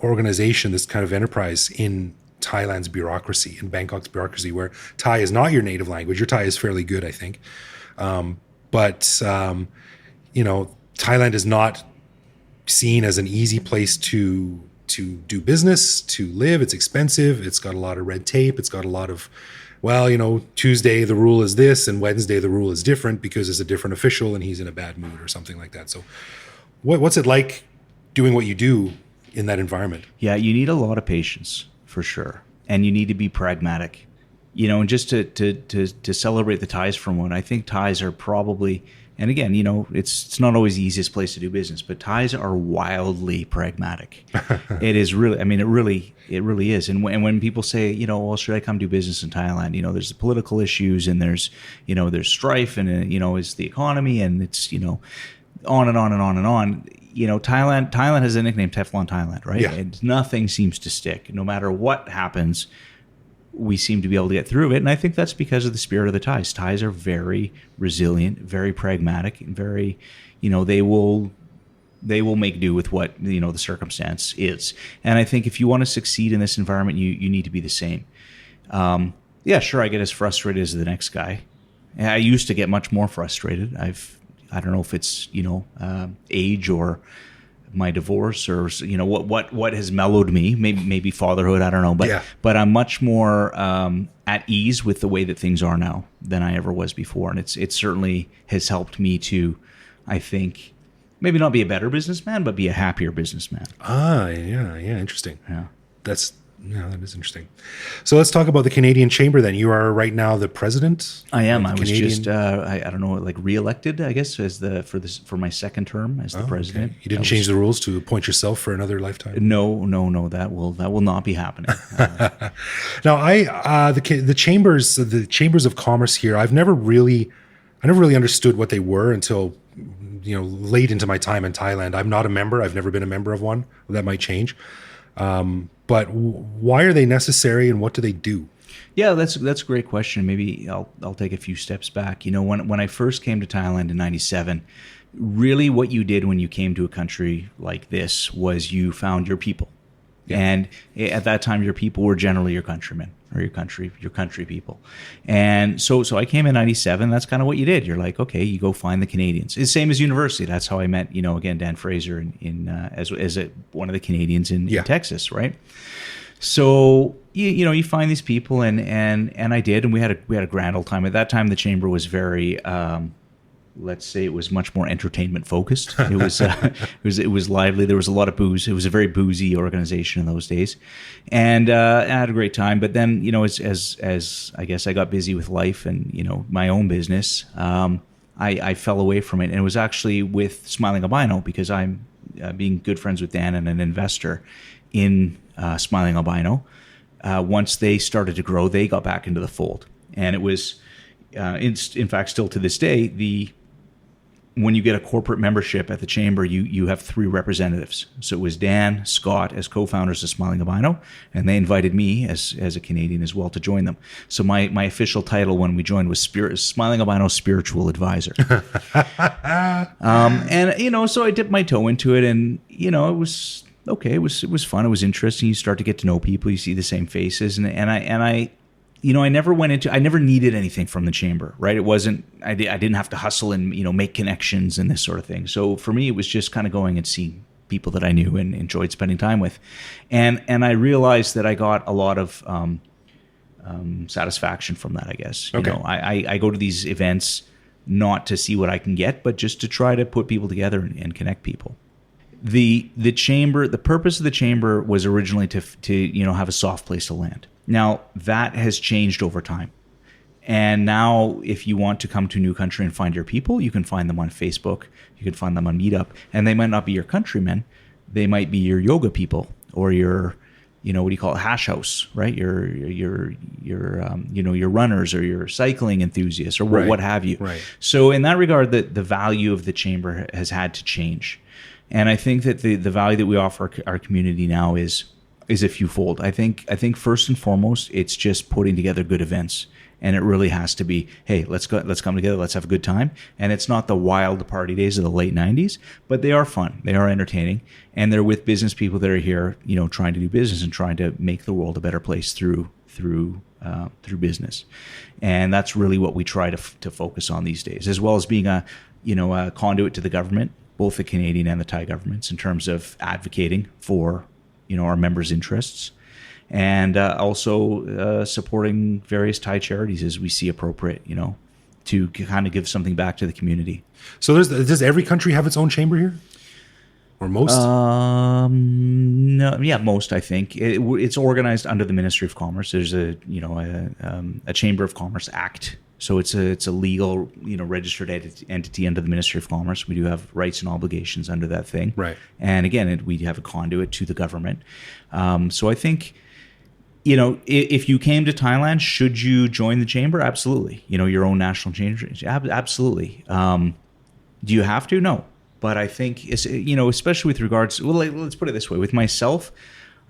organization, this kind of enterprise in Thailand's bureaucracy, in Bangkok's bureaucracy, where Thai is not your native language? Your Thai is fairly good, I think. But Thailand is not seen as an easy place to do business, to live. It's expensive. It's got a lot of red tape. It's got a lot of, Tuesday the rule is this and Wednesday the rule is different because it's a different official and he's in a bad mood or something like that. So what's it like doing what you do in that environment? Yeah,
you need a lot of patience for sure. And you need to be pragmatic. And just to celebrate the Thais for a moment, I think Thais are probably, and again, it's not always the easiest place to do business, but Thais are wildly pragmatic. It is really, it really is. And when people say, well, should I come do business in Thailand? There's the political issues and there's strife and, it's the economy and it's, on and on and on and on. Thailand has a nickname, Teflon Thailand, right? Yeah. And nothing seems to stick. No matter what happens, we seem to be able to get through it. And I think that's because of the spirit of the Thais. Thais are very resilient, very pragmatic, and very, they will make do with what, the circumstance is. And I think if you want to succeed in this environment, you need to be the same. Yeah, sure, I get as frustrated as the next guy. I used to get much more frustrated. I don't know if it's, age or my divorce or, what has mellowed me, maybe fatherhood, I don't know. But I'm much more at ease with the way that things are now than I ever was before. And it certainly has helped me to, I think, maybe not be a better businessman, but be a happier businessman.
Yeah, interesting.
Yeah.
That is interesting. So let's talk about the Canadian Chamber then. You are right now the president?
I am. I was just, I don't know, like re-elected, I guess, for my second term as the president.
Okay. You didn't change the rules to appoint yourself for another lifetime?
No. That will not be happening.
Now, the chambers of commerce here, I never really understood what they were until late into my time in Thailand. I'm not a member. I've never been a member of one. That might change. But why are they necessary, and what do they do?
Yeah, that's a great question. Maybe I'll take a few steps back. When I first came to Thailand in '97, really what you did when you came to a country like this was you found your people. Yeah. And at that time, your people were generally your countrymen or your country people. And so I came in '97. That's kind of what you did. You're like, okay, you go find the Canadians. It's the same as university. That's how I met, again, Dan Fraser as one of the Canadians in Texas, right? So you find these people, and I did, and we had a grand old time. At that time, the chamber was very. Let's say it was much more entertainment focused. It was lively. There was a lot of booze. It was a very boozy organization in those days, and I had a great time. But then, as I guess I got busy with life and my own business, I fell away from it. And it was actually with Smiling Albino, because I'm being good friends with Dan and an investor in Smiling Albino. Once they started to grow, they got back into the fold, and it was. In fact, still to this day, when you get a corporate membership at the chamber, you have 3 representatives. So it was Dan, Scott as co-founders of Smiling Albino, and they invited me as a Canadian as well to join them. So my official title when we joined was Smiling Albino Spiritual Advisor. And so I dipped my toe into it, and it was okay. It was fun. It was interesting. You start to get to know people. You see the same faces, and I I never needed anything from the chamber, right? It wasn't, I didn't have to hustle and, make connections and this sort of thing. So for me, it was just kind of going and seeing people that I knew and enjoyed spending time with. And I realized that I got a lot of satisfaction from that, I guess.
Okay.
I go to these events not to see what I can get, but just to try to put people together and connect people. The chamber, the purpose of the chamber was originally to have a soft place to land. Now, that has changed over time. And now, if you want to come to a new country and find your people, you can find them on Facebook. You can find them on Meetup. And they might not be your countrymen. They might be your yoga people or your, what do you call it, hash house, right? Your runners or your cycling enthusiasts or what have you.
Right.
So in that regard, the value of the chamber has had to change. And I think that the value that we offer our community now is a fewfold. I think first and foremost, it's just putting together good events. And it really has to be, hey, let's come together, let's have a good time. And it's not the wild party days of the late 90s, but they are fun, they are entertaining, and they're with business people that are here, trying to do business and trying to make the world a better place through business. And that's really what we try to focus on these days, as well as being a conduit to the government, both the Canadian and the Thai governments, in terms of advocating for our members' interests, and also supporting various Thai charities as we see appropriate, to kind of give something back to the community.
So does every country have its own chamber here, or most?
No, yeah, most. I think it's organized under the Ministry of Commerce. There's a Chamber of Commerce Act. So it's a legal, registered entity under the Ministry of Commerce. We do have rights and obligations under that thing.
Right.
And again, we have a conduit to the government. So I think, if you came to Thailand, should you join the chamber? Absolutely. Your own national chamber? Absolutely. Do you have to? No. But I think, especially with regards, let's put it this way. With myself,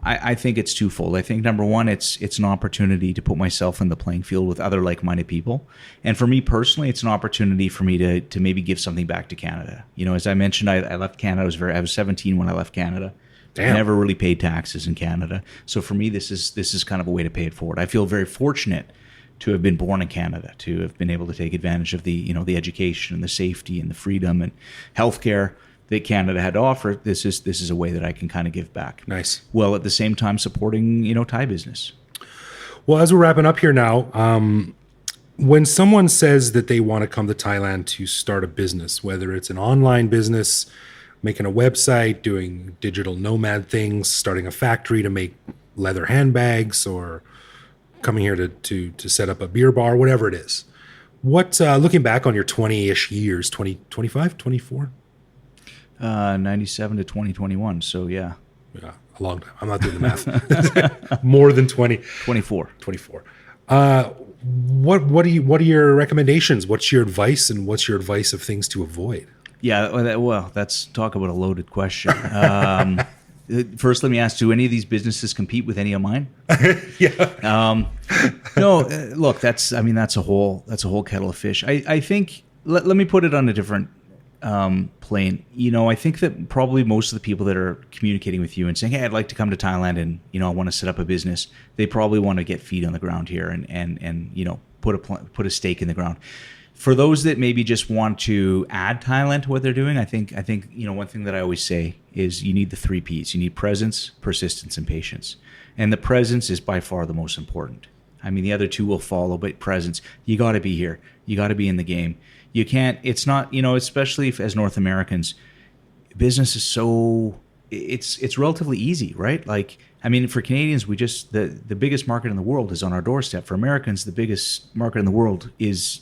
I think it's twofold. I think number one, it's an opportunity to put myself in the playing field with other like-minded people. And for me personally, it's an opportunity for me to maybe give something back to Canada. You know, as I mentioned, I left Canada. I was 17 when I left Canada.
Damn.
I never really paid taxes in Canada. So for me, this is kind of a way to pay it forward. I feel very fortunate to have been born in Canada, to have been able to take advantage of the, you know, the education and the safety and the freedom and healthcare that Canada had to offer. This is a way that I can kind of give back.
Nice.
Well, at the same time, supporting, you know, Thai business.
Well, as we're wrapping up here now, when someone says that they want to come to Thailand to start a business, whether it's an online business, making a website, doing digital nomad things, starting a factory to make leather handbags, or coming here to set up a beer bar, whatever it is, what, looking back on your 20-ish years, 25, 24?
97 to 2021. So yeah.
Yeah, a long time. I'm not doing the math. More than 20.
24.
24. What are your recommendations? What's your advice, and what's your advice of things to avoid?
Yeah, well, that's talk about a loaded question. First, let me ask: do any of these businesses compete with any of mine?
Yeah.
No. Look, that's a whole kettle of fish. I think let me put it on a different plane. You know, I think that probably most of the people that are communicating with you and saying, "Hey, I'd like to come to Thailand and, you know, I want to set up a business," they probably want to get feet on the ground here and you know, put a stake in the ground. For those that maybe just want to add Thailand to what they're doing, I think you know, one thing that I always say is you need the 3 Ps. You need presence, persistence, and patience. And the presence is by far the most important. I mean, the other two will follow, but presence, you got to be here. You got to be in the game. You can't, it's not, you know, especially as North Americans, business is so, it's relatively easy, right? Like, I mean, for Canadians, we just, the biggest market in the world is on our doorstep. For Americans, the biggest market in the world is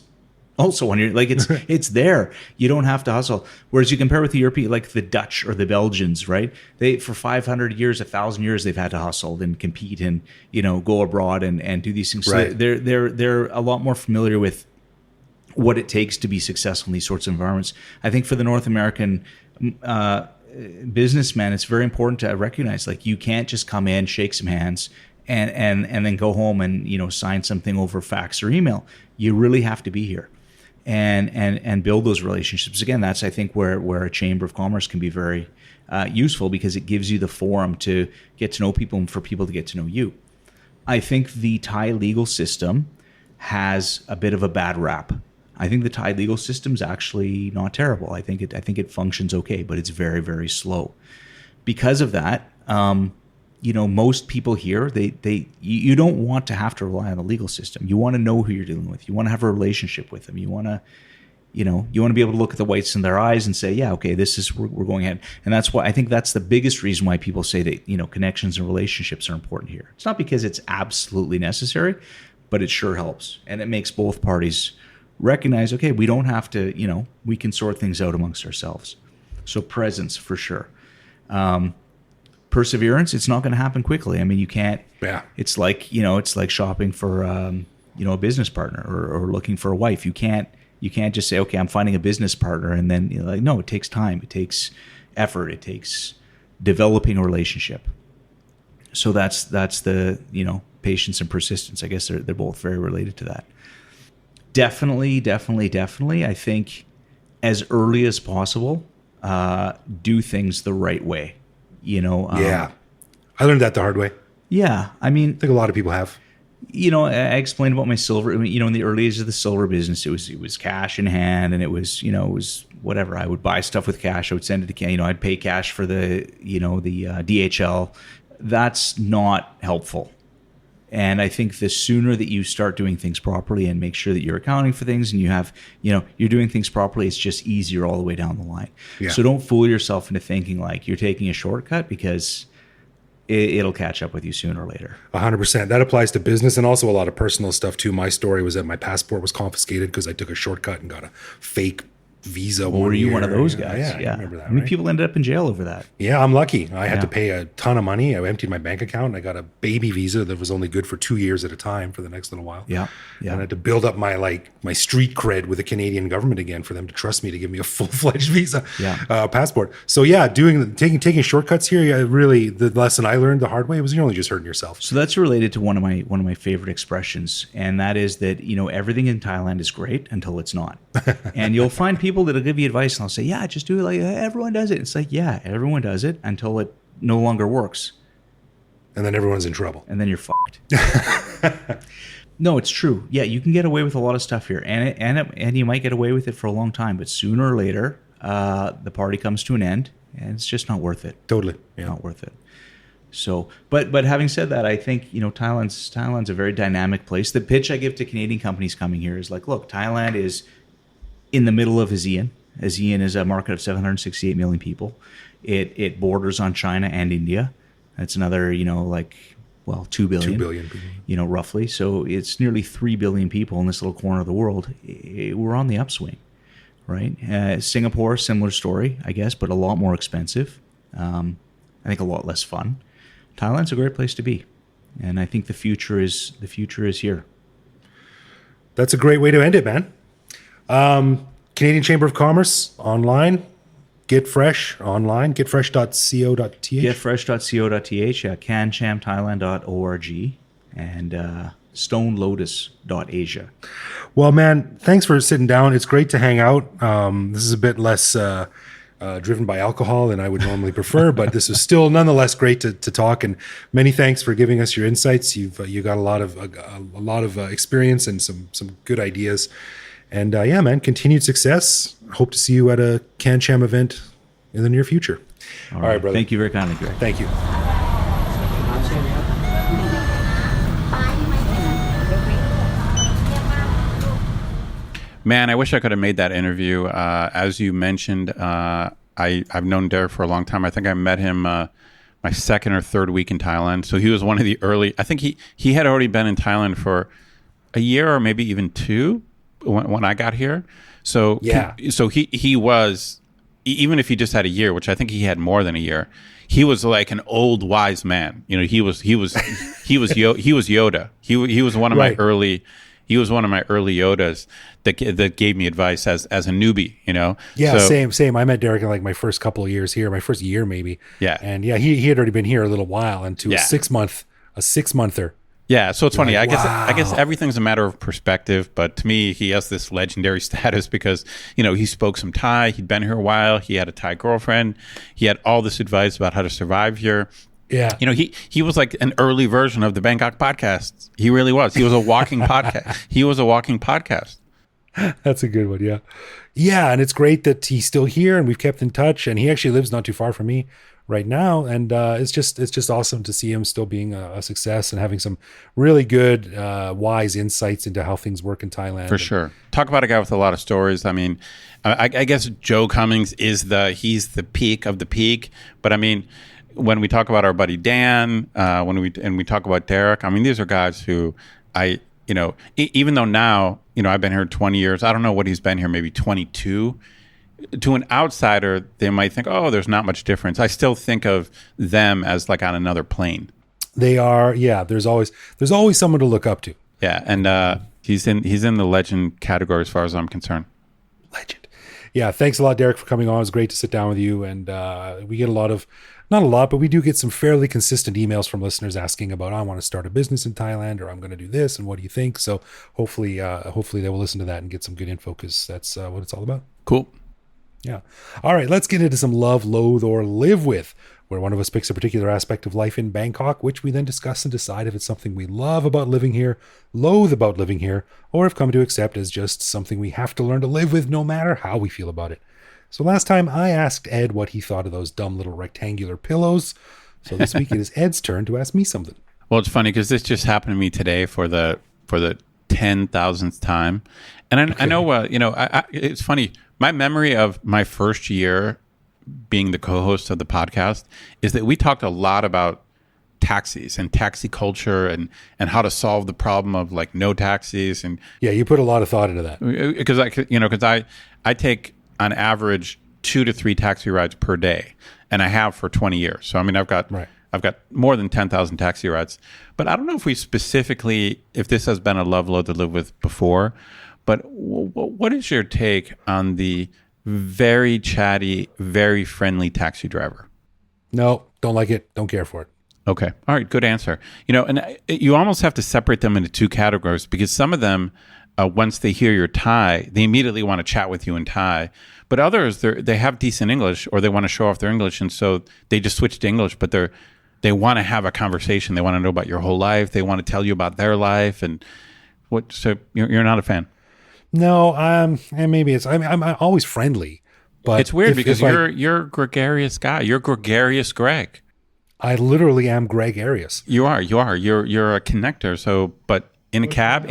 also on your, like, it's there. You don't have to hustle. Whereas you compare with the European, like the Dutch or the Belgians, right? They, for 500 years, 1,000 years, they've had to hustle and compete and, you know, go abroad and do these things.
Right.
So they're a lot more familiar with what it takes to be successful in these sorts of environments. I think for the North American businessman, it's very important to recognize, like, you can't just come in, shake some hands, and then go home and, you know, sign something over fax or email. You really have to be here and build those relationships. Again, that's, I think, where a chamber of commerce can be very useful, because it gives you the forum to get to know people and for people to get to know you. I think the Thai legal system has a bit of a bad rap. I think the Thai legal system's actually not terrible. I think it functions okay, but it's very, very slow. Because of that, you know, most people here, you don't want to have to rely on the legal system. You want to know who you're dealing with. You want to have a relationship with them. You want to be able to look at the whites in their eyes and say, yeah, okay, we're going ahead. And that's why I think that's the biggest reason why people say that, you know, connections and relationships are important here. It's not because it's absolutely necessary, but it sure helps. And it makes both parties recognize, okay, we don't have to, you know, we can sort things out amongst ourselves. So presence for sure. Perseverance, it's not going to happen quickly. I mean, you can't, it's like, you know, it's like shopping for, you know, a business partner or looking for a wife. You can't just say, okay, I'm finding a business partner. And then, you know, like, no, it takes time. It takes effort. It takes developing a relationship. So that's the, you know, patience and persistence. I guess they're both very related to that. Definitely. I think as early as possible, do things the right way. You know.
Yeah, I learned that the hard way.
Yeah, I mean,
I think a lot of people have.
You know, I explained about my silver. I mean, you know, in the early days of the silver business, it was cash in hand, and it was whatever. I would buy stuff with cash. I would send it to, you know, I'd pay cash for the DHL. That's not helpful. And I think the sooner that you start doing things properly and make sure that you're accounting for things and you have, you know, you're doing things properly, it's just easier all the way down the line. Yeah. So don't fool yourself into thinking like you're taking a shortcut, because it'll catch up with you sooner or later.
100%. That applies to business and also a lot of personal stuff too. My story was that my passport was confiscated because I took a shortcut and got a fake visa.
Or were you one of those guys?
Yeah, I remember that.
How many
right?
people ended up in jail over that?
Yeah, I'm lucky. I had
Yeah.
to pay a ton of money. I emptied my bank account. And I got a baby visa that was only good for 2 years at a time for the next little while.
Yeah.
And I had to build up my street cred with the Canadian government again for them to trust me to give me a full-fledged visa, passport. So yeah, taking shortcuts here. Yeah, really, the lesson I learned the hard way was you're only just hurting yourself.
So that's related to one of my favorite expressions, and that is that everything in Thailand is great until it's not. And you'll find people that'll give you advice and they'll say, yeah, just do it like everyone does it. It's like, yeah, everyone does it until it no longer works.
And then everyone's in trouble.
And then you're fucked. No, it's true. Yeah, you can get away with a lot of stuff here, and you might get away with it for a long time, but sooner or later, the party comes to an end, and it's just not worth it.
Totally. Yeah.
Not worth it. So, but having said that, I think Thailand's a very dynamic place. The pitch I give to Canadian companies coming here is like, look, Thailand is in the middle of ASEAN. ASEAN is a market of 768 million people. It borders on China and India. That's another 2 billion.
2 billion people.
Roughly. So it's nearly 3 billion people in this little corner of the world. We're on the upswing, right? Singapore, similar story, I guess, but a lot more expensive. I think a lot less fun. Thailand's a great place to be, and I think the future is here.
That's a great way to end it, man. Canadian Chamber of Commerce online, GetFresh online, getfresh.co.th.
Getfresh.co.th, canchamthailand.org, and Stonelotus.asia.
Well, man, thanks for sitting down. It's great to hang out. This is a bit less driven by alcohol than I would normally prefer, but this is still nonetheless great to talk. And many thanks for giving us your insights. You got a lot of experience and some good ideas. And yeah, man, continued success. Hope to see you at a CanCham event in the near future. All right, brother.
Thank you very kindly, Greg.
Thank you.
Man, I wish I could have made that interview. As you mentioned, I've known Derek for a long time. I think I met him my second or third week in Thailand. So he was one of the early. I think he had already been in Thailand for a year or maybe even two when I got here. So
yeah.
So he was, even if he just had a year, which I think he had more than a year, he was like an old wise man. He was Yoda. He was one of my early. He was one of my early Yodas that gave me advice as a newbie,
Yeah, same. I met Derek in like my first couple of years here, my first year maybe.
Yeah.
And yeah, he had already been here a little while, and to a 6-monther.
Yeah, so it's funny.
Like,
I guess everything's a matter of perspective, but to me, he has this legendary status because, he spoke some Thai, he'd been here a while, he had a Thai girlfriend, he had all this advice about how to survive here.
Yeah.
He was like an early version of the Bangkok podcast. He really was. He was a walking podcast. He was a walking podcast.
That's a good one. Yeah. Yeah. And it's great that he's still here and we've kept in touch, and he actually lives not too far from me right now. And it's just awesome to see him still being a success and having some really good, wise insights into how things work in Thailand.
For sure. Talk about a guy with a lot of stories. I mean, I guess Joe Cummings he's the peak of the peak, but I mean, when we talk about our buddy Dan, when we talk about Derek, I mean, these are guys who even though now, I've been here 20 years, I don't know what he's been here, maybe 22. To an outsider, they might think, oh, there's not much difference. I still think of them as like on another plane.
They are, yeah. There's always someone to look up to.
Yeah, and he's in the legend category as far as I'm concerned.
Legend. Yeah, thanks a lot, Derek, for coming on. It was great to sit down with you, and we get not a lot, but we do get some fairly consistent emails from listeners asking about, I want to start a business in Thailand, or I'm going to do this, and what do you think? So hopefully they will listen to that and get some good info, because that's what it's all about.
Cool.
Yeah. All right, let's get into some love, loathe, or live with, where one of us picks a particular aspect of life in Bangkok, which we then discuss and decide if it's something we love about living here, loathe about living here, or have come to accept as just something we have to learn to live with no matter how we feel about it. So last time I asked Ed what he thought of those dumb little rectangular pillows. So this week it is Ed's turn to ask me something.
Well, it's funny because this just happened to me today for the 10,000th time. And I know, it's funny. My memory of my first year being the co-host of the podcast is that we talked a lot about taxis and taxi culture and how to solve the problem of like no taxis. And
yeah, you put a lot of thought into that.
Because I take on average 2 to 3 taxi rides per day, and I have for 20 years. So I mean, I've got more than 10,000 taxi rides. But I don't know if if this has been a love load to live with before. But what is your take on the very chatty, very friendly taxi driver?
No, don't like it. Don't care for it.
Okay. All right. Good answer. And you almost have to separate them into 2 categories, because some of them, once they hear your Thai, they immediately want to chat with you in Thai. But others, they have decent English, or they want to show off their English, and so they just switch to English. But they want to have a conversation. They want to know about your whole life. They want to tell you about their life. And so you're not a fan?
No, and maybe I'm always friendly, but
it's weird because you're a gregarious guy. You're gregarious Greg.
I literally am gregarious.
You are. You're a connector. So, but in a cab,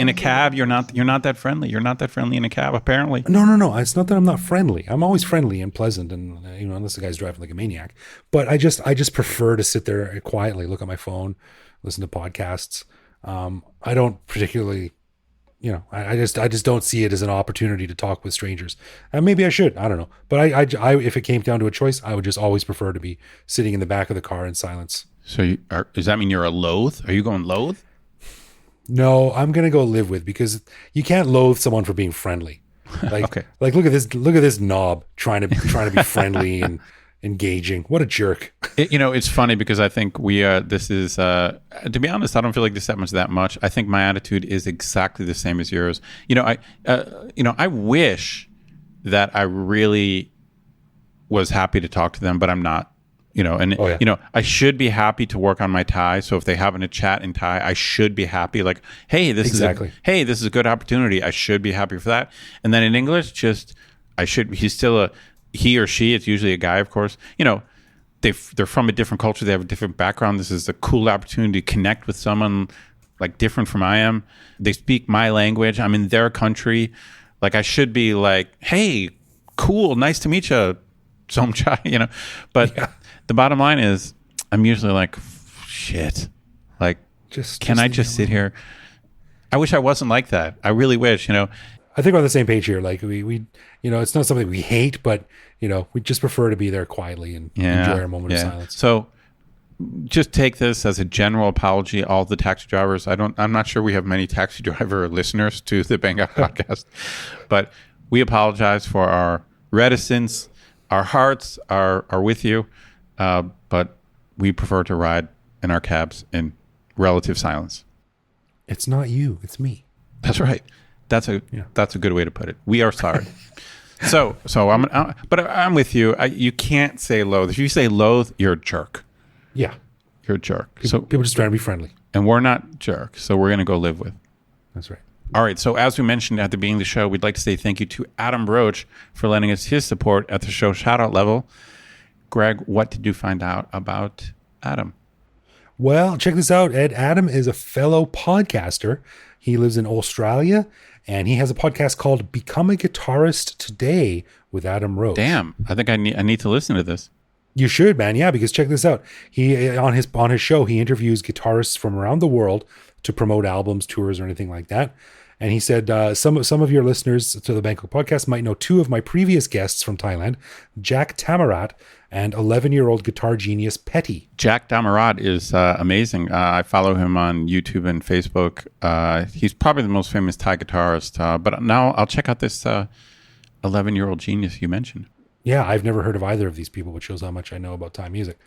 you're not that friendly. You're not that friendly in a cab, apparently.
No. It's not that I'm not friendly. I'm always friendly and pleasant, and unless the guy's driving like a maniac. But I just prefer to sit there quietly, look at my phone, listen to podcasts. I don't particularly. I just don't see it as an opportunity to talk with strangers. And maybe I should. I don't know. But I if it came down to a choice, I would just always prefer to be sitting in the back of the car in silence.
So does that mean you're a loathe? Are you going loathe?
No, I'm gonna go live with, because you can't loathe someone for being friendly. Like,
okay.
Like look at this knob trying to be friendly and engaging. What a jerk.
It's funny because I think this is to be honest, I don't feel like this happens that much. I think my attitude is exactly the same as yours. I wish that I really was happy to talk to them, but I'm not. I should be happy to work on my Thai. So if they happen to chat in Thai, I should be happy. Like, hey, this is a good opportunity. I should be happy for that. And then in English, he or she, it's usually a guy, of course, they're from a different culture. They have a different background. This is a cool opportunity to connect with someone like different from I am. They speak my language. I'm in their country. Like, I should be like, hey, cool. Nice to meet you. Somchai, but the bottom line is I'm usually like, shit, like, can I just sit here? I wish I wasn't like that. I really wish,
I think we're on the same page here. Like we it's not something we hate, but we just prefer to be there quietly and enjoy our moment of silence.
So just take this as a general apology, all the taxi drivers. I'm not sure we have many taxi driver listeners to the Bangkok podcast, but we apologize for our reticence. Our hearts are with you, but we prefer to ride in our cabs in relative silence.
It's not you, it's me.
That's right. That's a good way to put it. We are sorry. So I'm with you. You can't say loathe. If you say loathe, you're a jerk.
Yeah,
you're a jerk.
People just trying to be friendly,
and we're not jerks. So we're gonna go live with.
That's right.
All right. So as we mentioned at the beginning of the show, we'd like to say thank you to Adam Roach for lending us his support at the show shoutout level. Greg, what did you find out about Adam?
Well, check this out, Ed. Adam is a fellow podcaster. He lives in Australia, and he has a podcast called Become a Guitarist Today with Adam Roach.
Damn. I think I need to listen to this.
You should, man. Yeah, because check this out. He on his show, he interviews guitarists from around the world to promote albums, tours, or anything like that. And he said, some of your listeners to the Bangkok podcast might know 2 of my previous guests from Thailand, Jack Tamarat and 11-year-old guitar genius Petty.
Jack Tamarat is amazing. I follow him on YouTube and Facebook. He's probably the most famous Thai guitarist. But now I'll check out this 11-year-old genius you mentioned.
Yeah, I've never heard of either of these people, which shows how much I know about Thai music.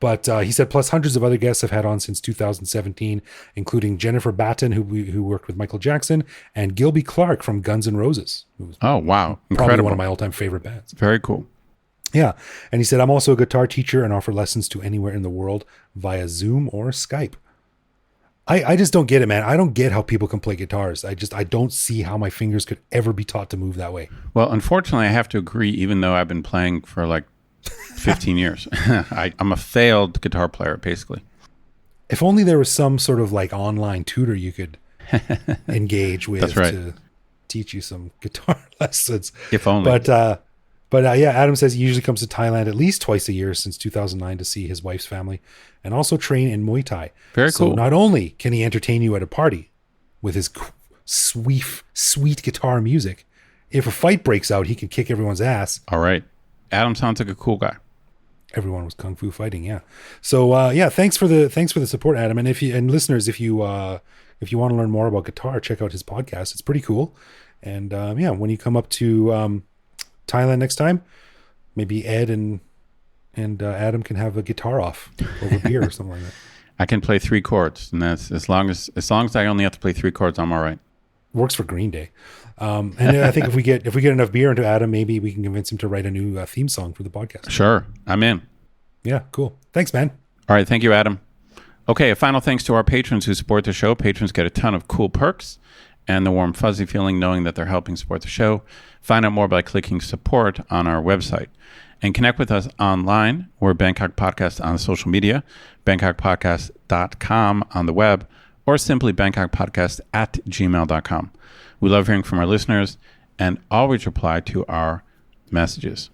But he said, plus hundreds of other guests have had on since 2017, including Jennifer Batten, who worked with Michael Jackson, and Gilby Clarke from Guns N' Roses.
Oh, wow.
Incredible. Probably one of my all-time favorite bands.
Very cool.
Yeah. And he said, I'm also a guitar teacher and offer lessons to anywhere in the world via Zoom or Skype. I just don't get it, man. I don't get how people can play guitars. I don't see how my fingers could ever be taught to move that way.
Well, unfortunately, I have to agree, even though I've been playing for like 15 years. I'm a failed guitar player, basically.
If only there was some sort of like online tutor you could engage with.
That's right.
To teach you some guitar lessons.
If only.
But yeah, Adam says he usually comes to Thailand at least twice a year since 2009 to see his wife's family and also train in Muay Thai.
Very cool.
So not only can he entertain you at a party with his sweet guitar music, if a fight breaks out, he can kick everyone's ass.
All right. Adam sounds like a cool guy.
Everyone was kung fu fighting, yeah. So yeah, thanks for the support, Adam. And listeners, if you want to learn more about guitar, check out his podcast. It's pretty cool. And yeah, when you come up to Thailand next time, maybe Ed and Adam can have a guitar off over beer or something like that.
I can play 3 chords, and that's as long as I only have to play 3 chords, I'm all right.
Works for Green Day. And I think if we get enough beer into Adam, maybe we can convince him to write a new theme song for the podcast.
Sure, I'm in.
Yeah, cool. Thanks, man.
All right, thank you, Adam. Okay, a final thanks to our patrons who support the show. Patrons get a ton of cool perks and the warm, fuzzy feeling knowing that they're helping support the show. Find out more by clicking support on our website. And connect with us online. We're Bangkok Podcast on social media, bangkokpodcast.com on the web, or simply bangkokpodcast@gmail.com. We love hearing from our listeners and always reply to our messages.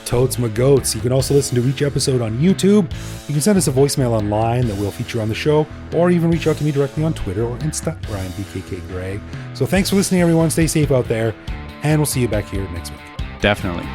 Totes my goats. You can also listen to each episode on YouTube. You can send us a voicemail online that we'll feature on the show, or even reach out to me directly on Twitter or Insta, Ryan BKK Gray. So thanks for listening, everyone. Stay safe out there, and we'll see you back here next week.
Definitely.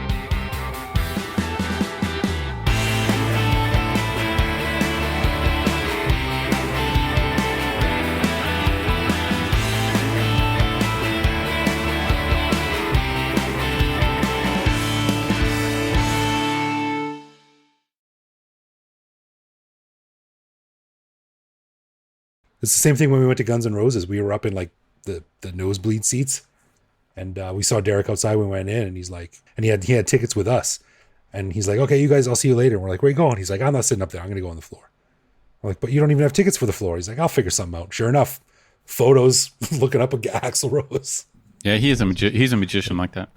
It's the same thing when we went to Guns N' Roses. We were up in like the nosebleed seats, and we saw Derek outside when we went in, and he's like, and he had tickets with us, and he's like, okay, you guys, I'll see you later. And we're like, where are you going? He's like, I'm not sitting up there. I'm gonna go on the floor. I'm like, but you don't even have tickets for the floor. He's like, I'll figure something out. Sure enough, photos looking up at Axl Rose.
Yeah, he's a magician like that.